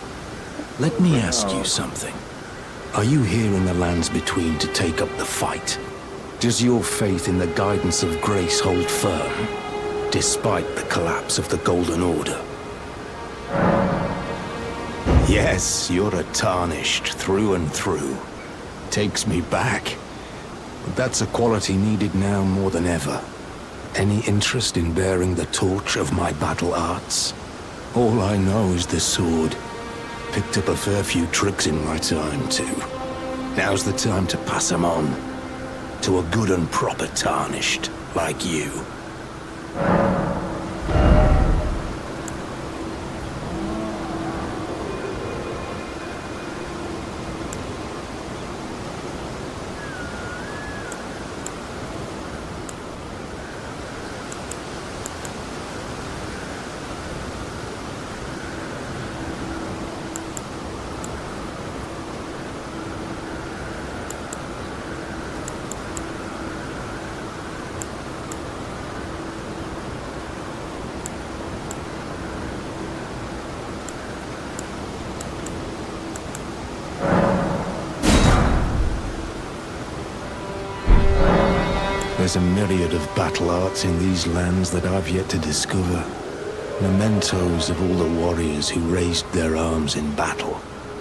Let me ask you something. Are you here in the lands between to take up the fight? Does your faith in the guidance of grace hold firm, despite the collapse of the Golden Order? Yes, you're a Tarnished through and through. Takes me back. But that's a quality needed now more than ever. Any interest in bearing the torch of my battle arts? All I know is the sword. Picked up a fair few tricks in my time, too. Now's the time to pass them on. To a good and proper Tarnished, like you. There's a myriad of battle arts in these lands that I've yet to discover. Mementos of all the warriors who raised their arms in battle,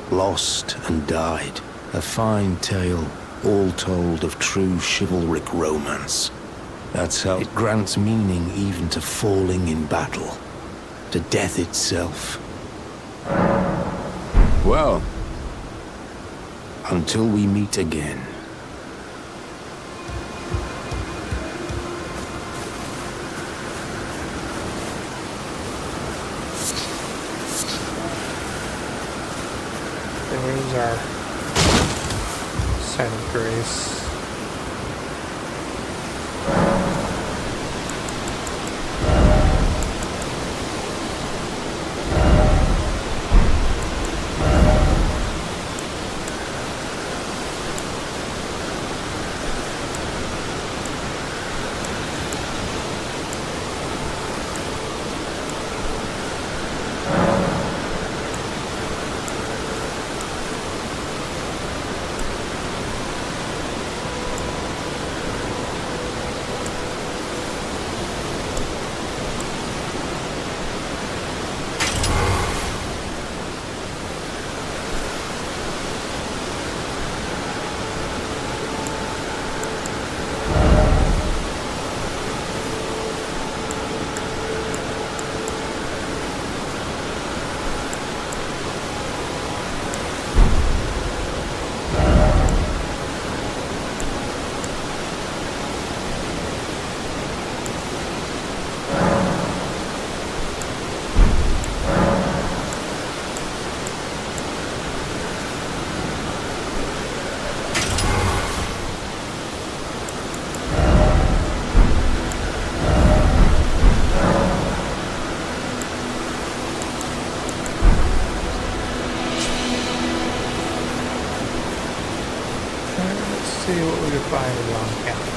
lost and died. A fine tale, all told of true chivalric romance. That's how it grants meaning even to falling in battle, to death itself. Well, until we meet again. There's our sign of grace. See what we can find in Long County.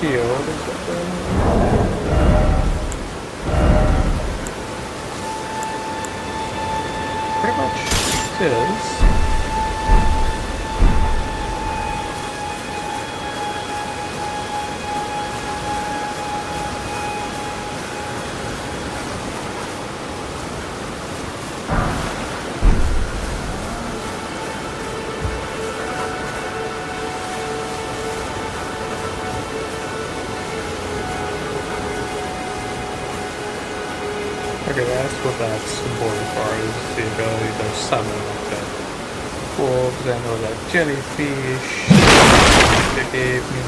shield. Pretty much is. Okay, that's what that's important for, is the ability to summon like that wolves and or that jellyfish they gave me.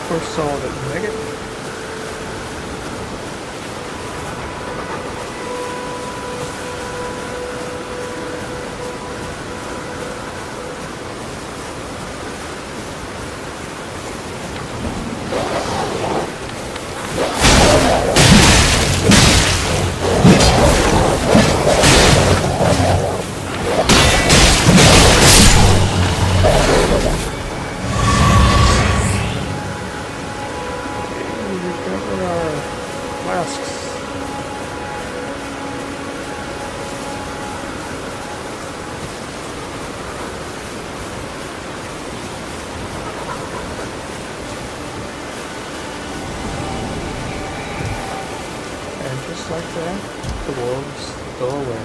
First saw that Megan. Just like that, the wolves go away.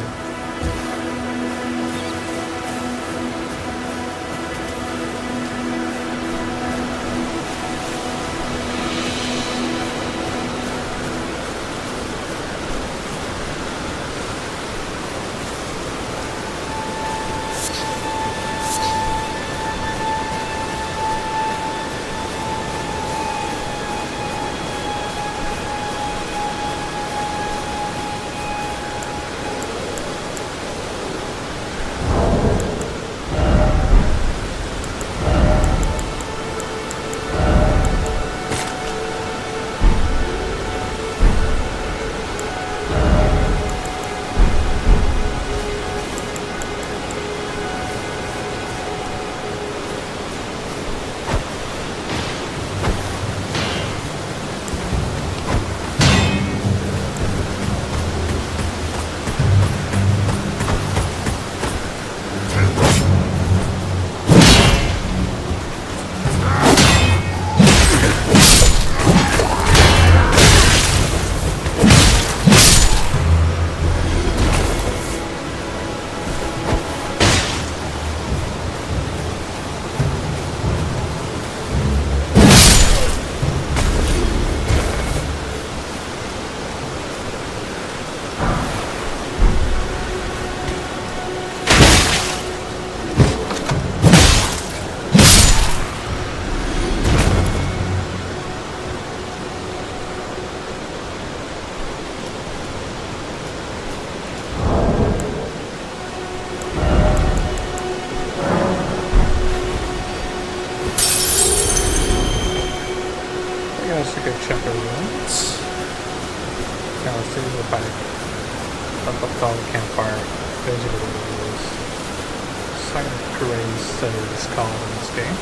That's a good chunk of ruins. Now let's see the back. Up called the campfire. Basically what it is. Silent Craze is called in this game.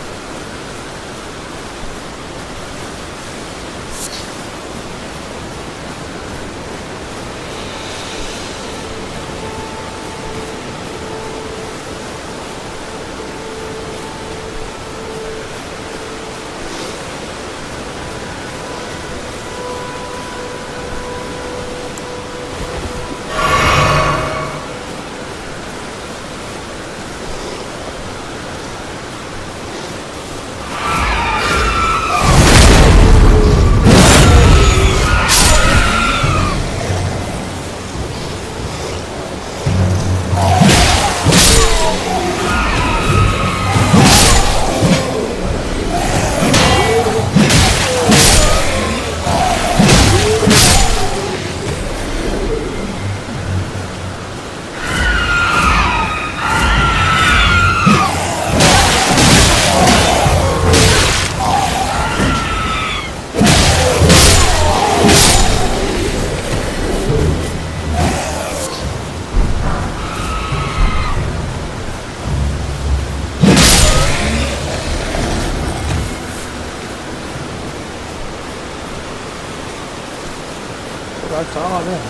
That's all then.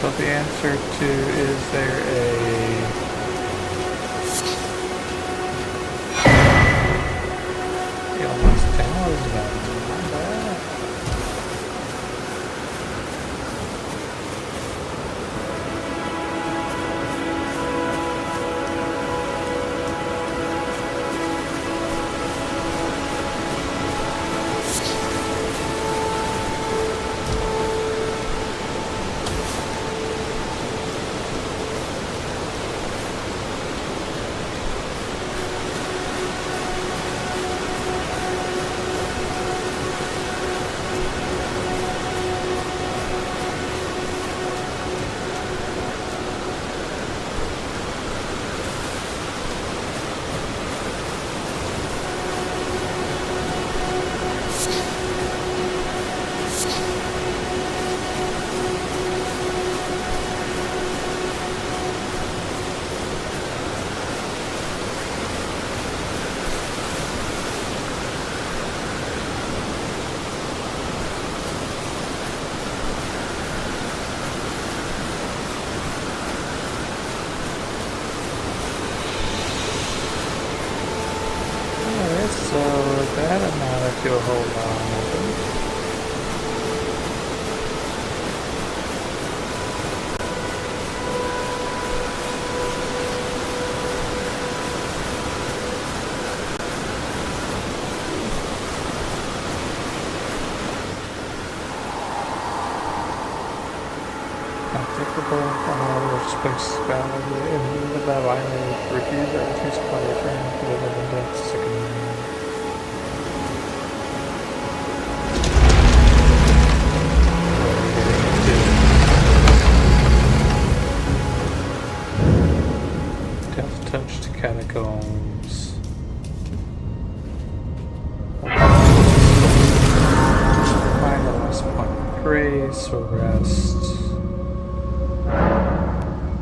So the answer to is there a almost 10 hours ago. Not bad. So that amounted to a whole lot of nothing. Space battle in the battle I refuse to play a friend to live in death second. Death touched catacombs. Find the last point of grace or rest.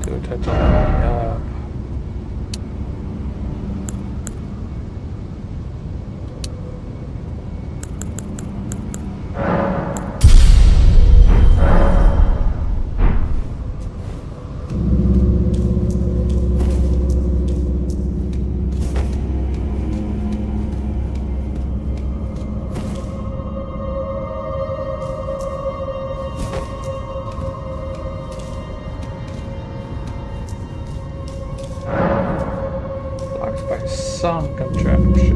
Do a touch on the up. By some contraption.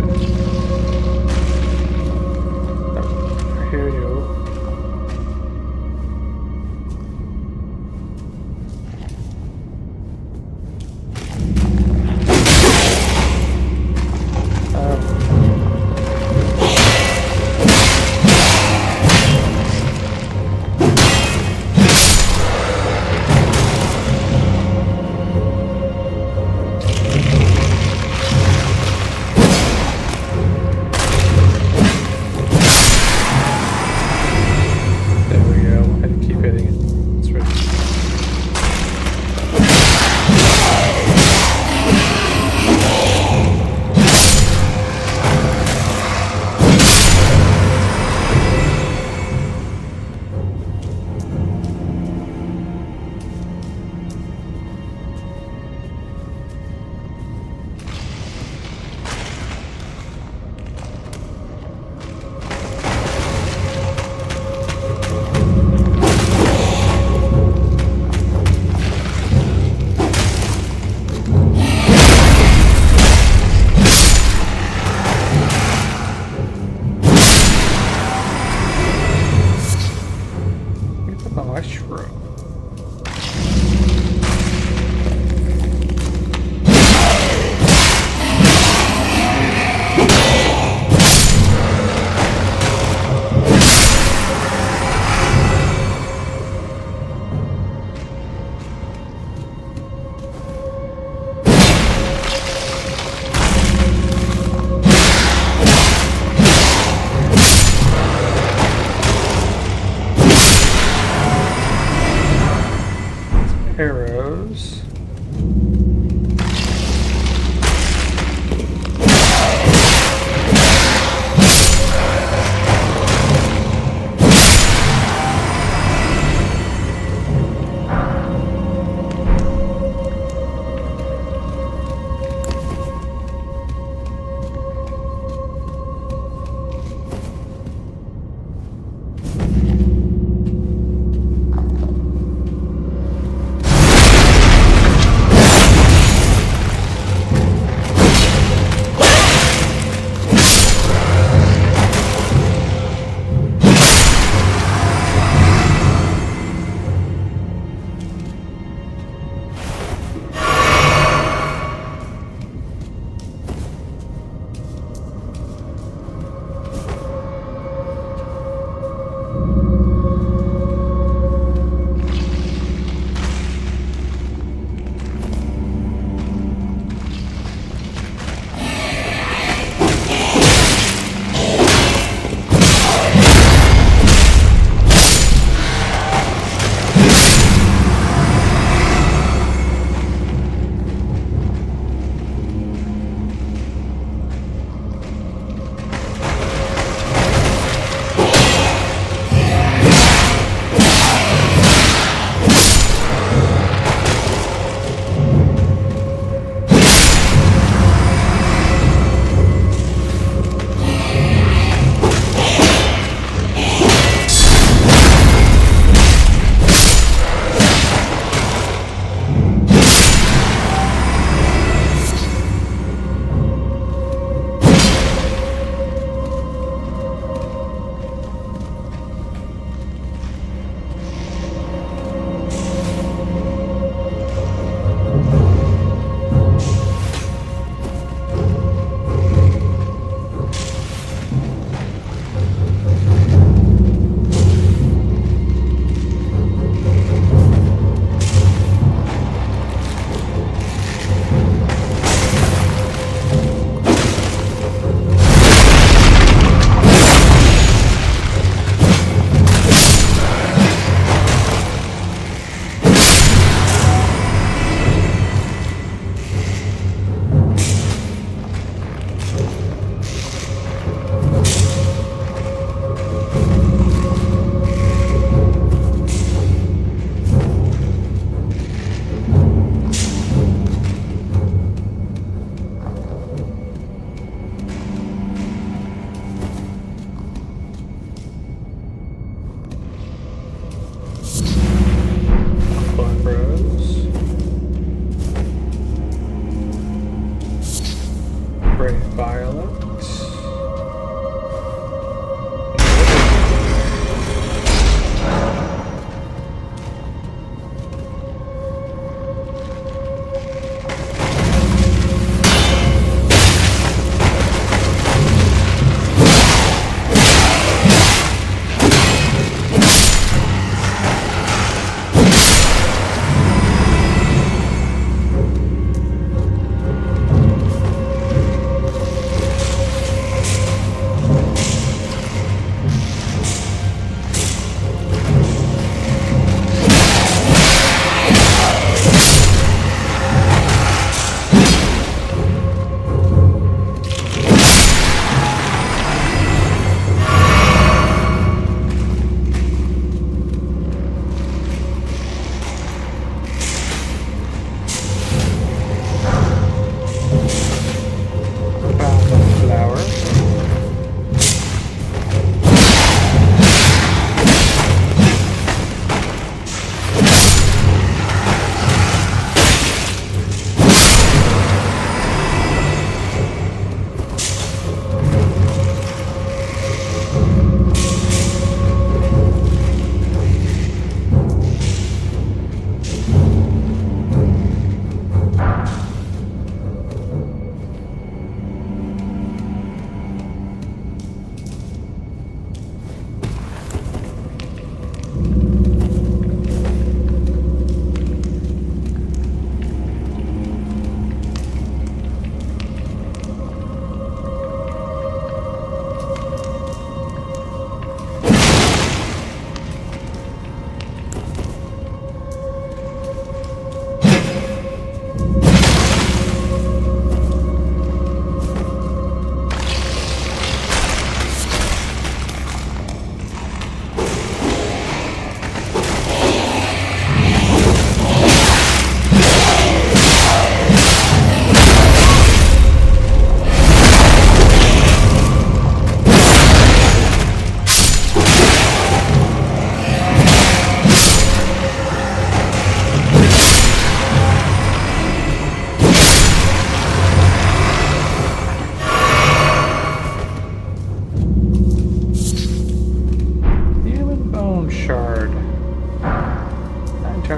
Great Violet.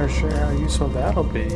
Sure how useful that'll be.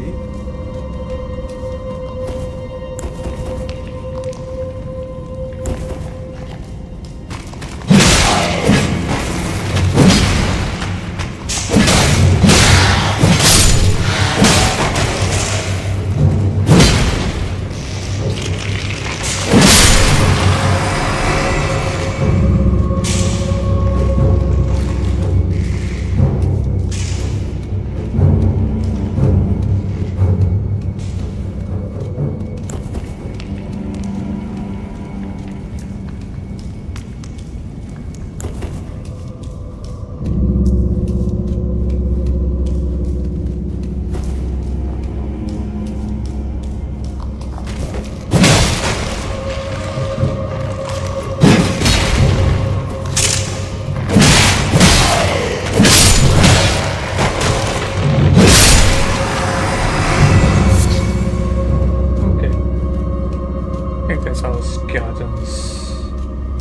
Skeletons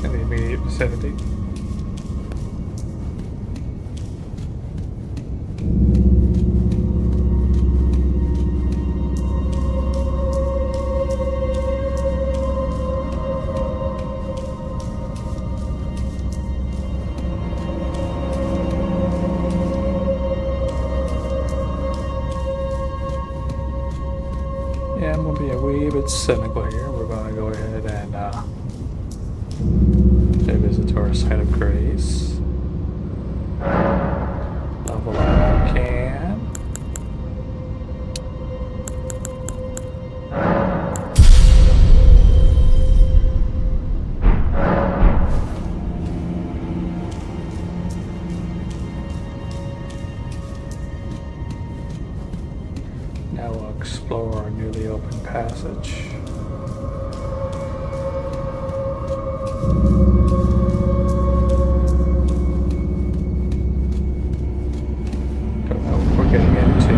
in the immediate vicinity. Yeah, I'm gonna be a wee bit cynical here. We're gonna go ahead and pay a visit to our site of grace. Level up if we can. Now we'll explore our newly opened passage. Don't know what we're getting into.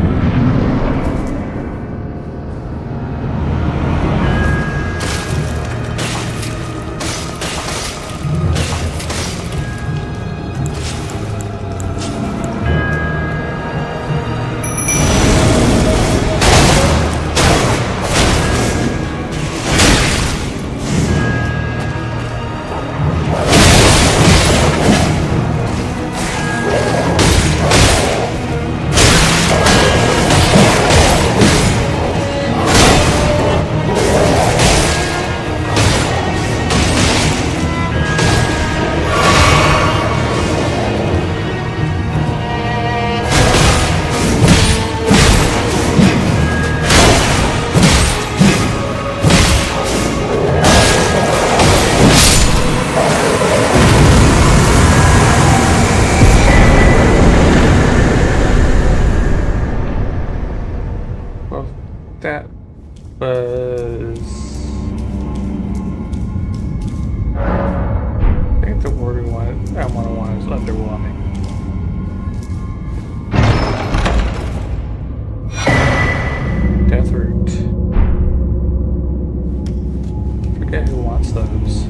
Who wants those?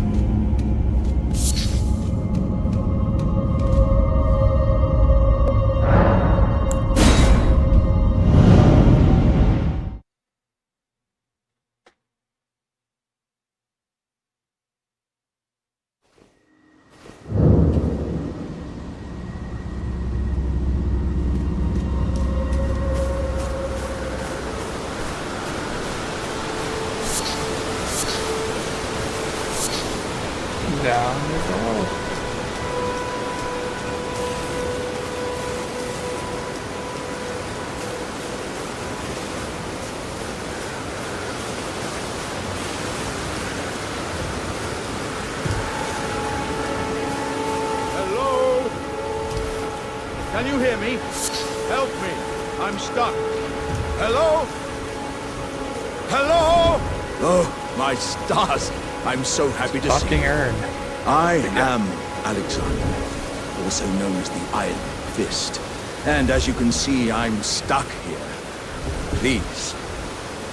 Down we go. Hello? Can you hear me? Help me. I'm stuck. Hello? Hello? Oh, my stars. I'm so happy to see Fucking you. Ern. I am Alexander, also known as the Iron Fist. And as you can see, I'm stuck here. Please,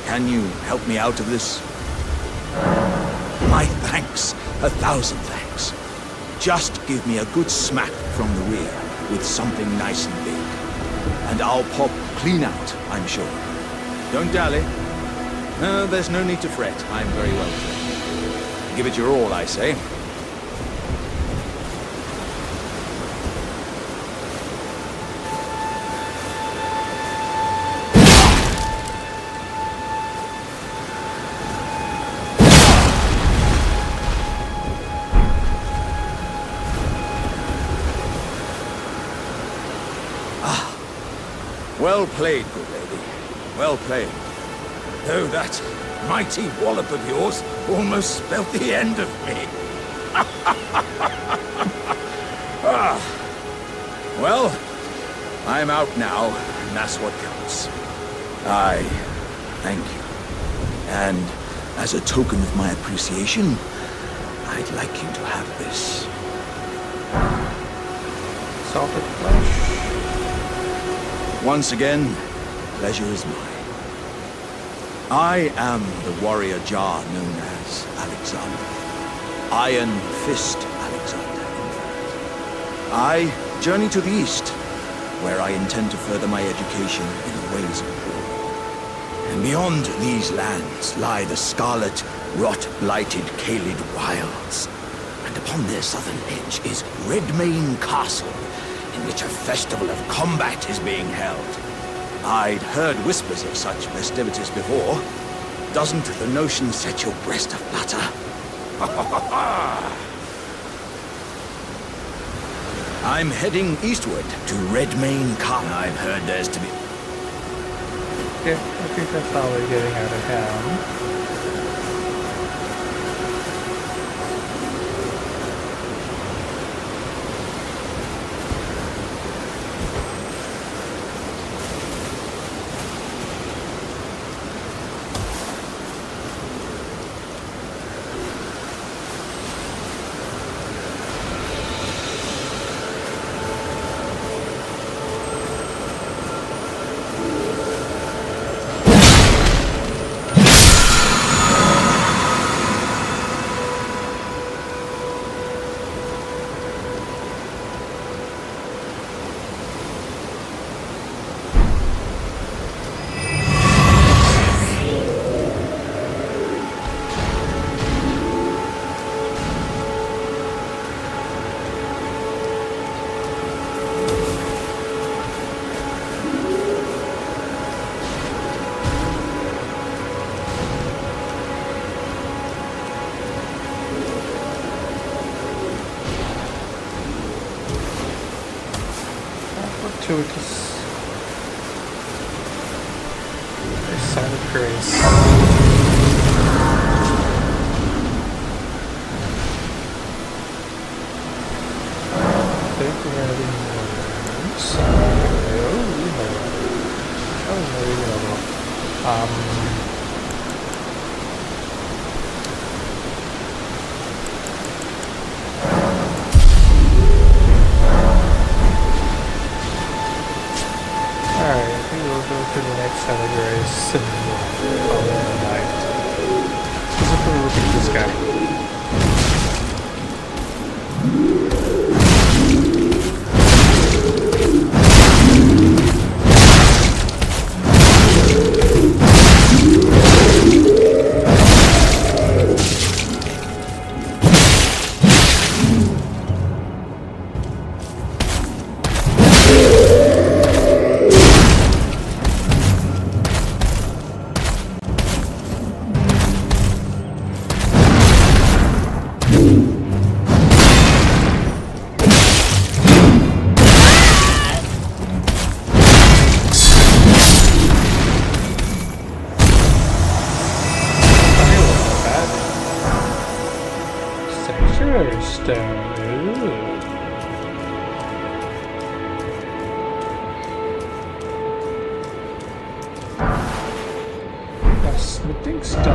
can you help me out of this? My thanks, 1,000 thanks. Just give me a good smack from the rear with something nice and big. And I'll pop clean out, I'm sure. Don't dally. No, there's no need to fret. I'm very well trained. Give it your all, I say. Well played, good lady. Well played. Though that mighty wallop of yours almost spelt the end of me. Well, I'm out now, and that's what counts. I thank you. And as a token of my appreciation, I'd like you to have this. Salted flesh. Once again, pleasure is mine. I am the warrior Jar known as Alexander. Iron Fist Alexander, in fact. I journey to the east, where I intend to further my education in the ways of war. And beyond these lands lie the scarlet, rot-blighted Kaled Wilds. And upon their southern edge is Redmane Castle, in which a festival of combat is being held. I'd heard whispers of such festivities before. Doesn't the notion set your breast aflutter? I'm heading eastward to Redmane Castle. I've heard there's to be... Yeah, I think that's how we're getting out of town. Gratuitous. A sign of grace. I think we're gonna be more. Alright, I think we'll go to the next set of grace and call it a night. Let's repeat this guy. treasure stone. Ooh. A smithing stone.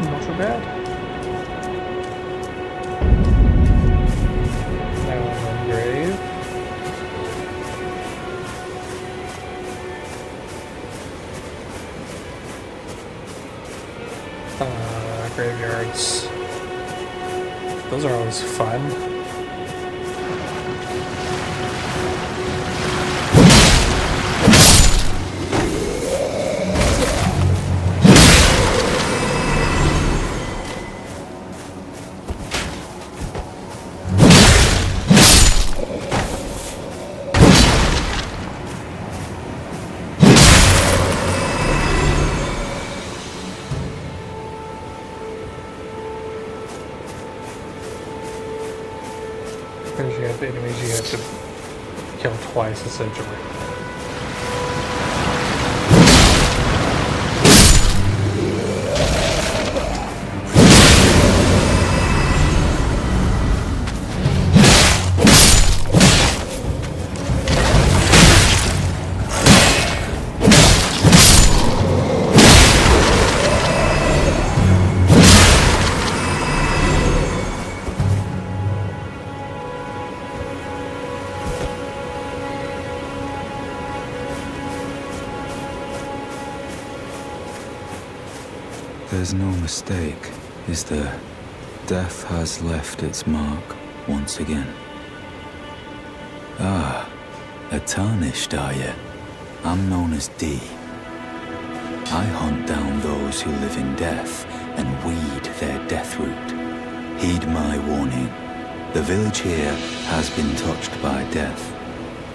Not so bad. Now grave. Graveyards. Those are always fun. Because you have enemies you have to kill twice essentially. There's no mistake, is there? Death has left its mark once again. Ah, a tarnished, are you? I'm known as D. I hunt down those who live in death and weed their death root. Heed my warning. The village here has been touched by death.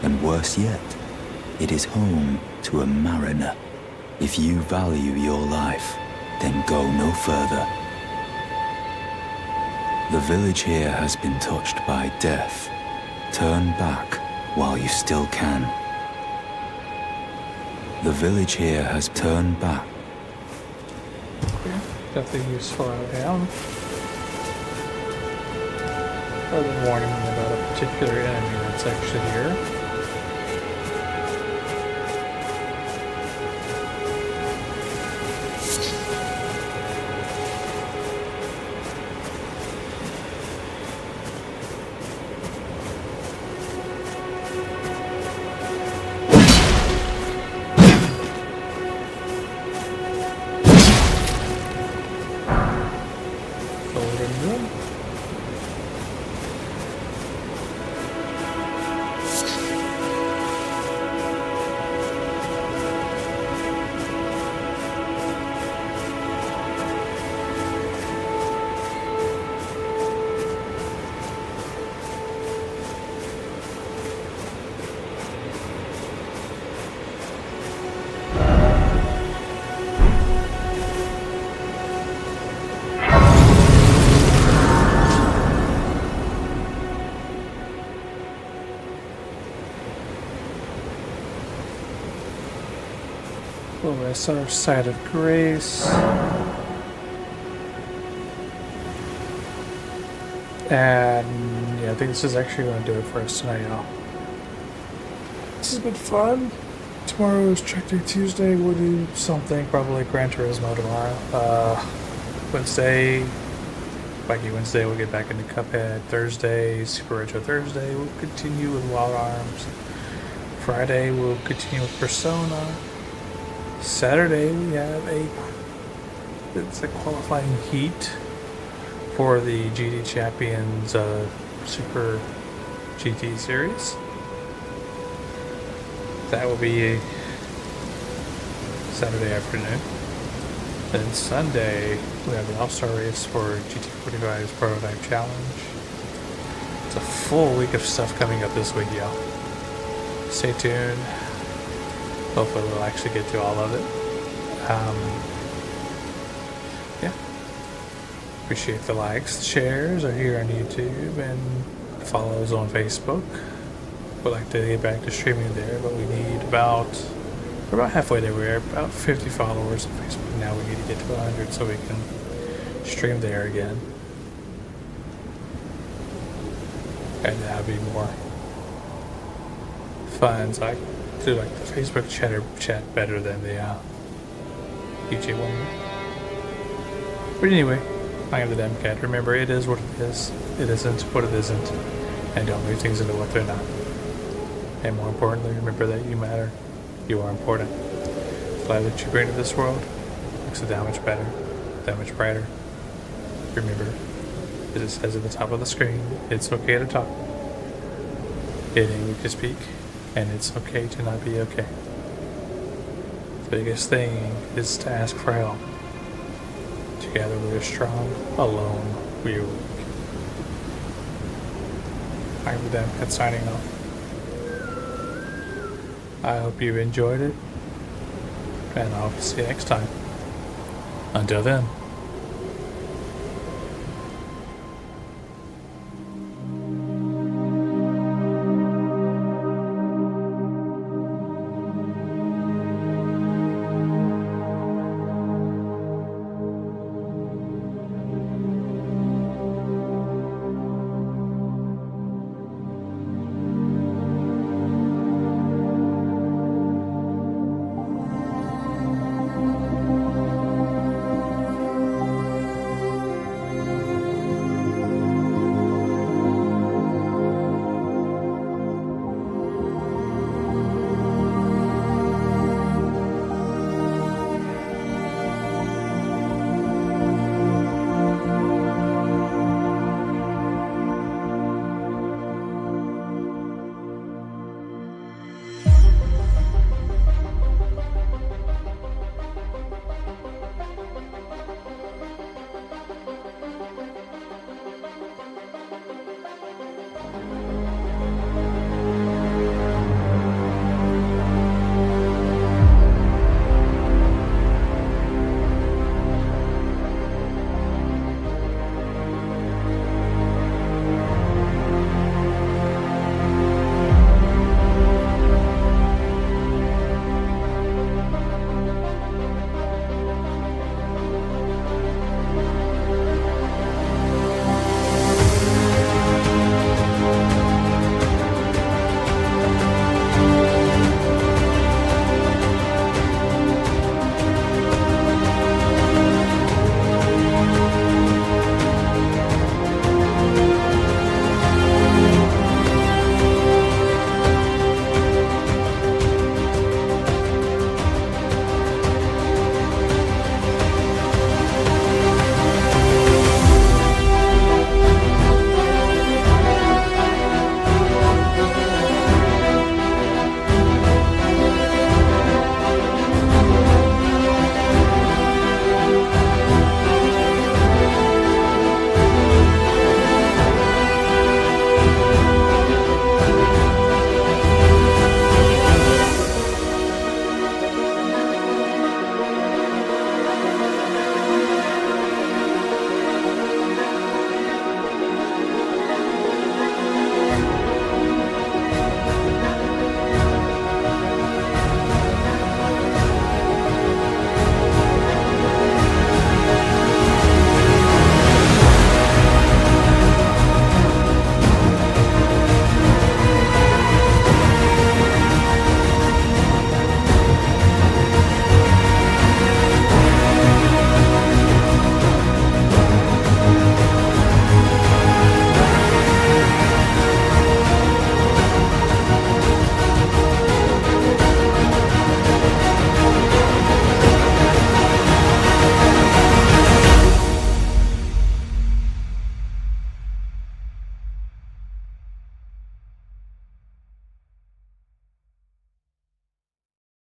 And worse yet, it is home to a mariner. If you value your life, then go no further. The village here has been touched by death. Turn back while you still can. The village here has turned back. Okay, definitely useful out down. Other than warning me about a particular enemy that's actually here. That's our side of grace. And yeah, I think this is actually going to do it for us tonight, y'all. This has been fun. Tomorrow is Track Day Tuesday. We'll do something, probably Gran Turismo tomorrow. Wednesday, Wacky Wednesday, we'll get back into Cuphead. Thursday, Super Retro Thursday, we'll continue with Wild Arms. Friday, we'll continue with Persona. Saturday, we have it's a qualifying heat for the GT Champions Super GT Series. That will be a Saturday afternoon. Then Sunday, we have the All-Star Race for GT45's Prototype Challenge. It's a full week of stuff coming up this week, y'all. Stay tuned. Hopefully we'll actually get to all of it. Yeah. Appreciate the likes, the shares are here on YouTube, and follows on Facebook. Would like to get back to streaming there, but we need about We're about halfway there. We're about 50 followers on Facebook now. We need to get to 100 so we can stream there again. And that'll be more fun. So I do like the Facebook chat better than the YouTube one. But anyway, I am the damn cat. Remember, it is what it is. It isn't what it isn't. And don't make things into what they're not. And more importantly, remember that you matter. You are important. The light that you bring to this world makes it that much better, that much brighter. Remember, as it says at the top of the screen, it's okay to talk. It ain't weak to speak, and it's okay to not be okay. The biggest thing is to ask for help. Together we are strong, alone we are weak. I'm the damn cat signing off. I hope you enjoyed it, and I hope to see you next time. Until then.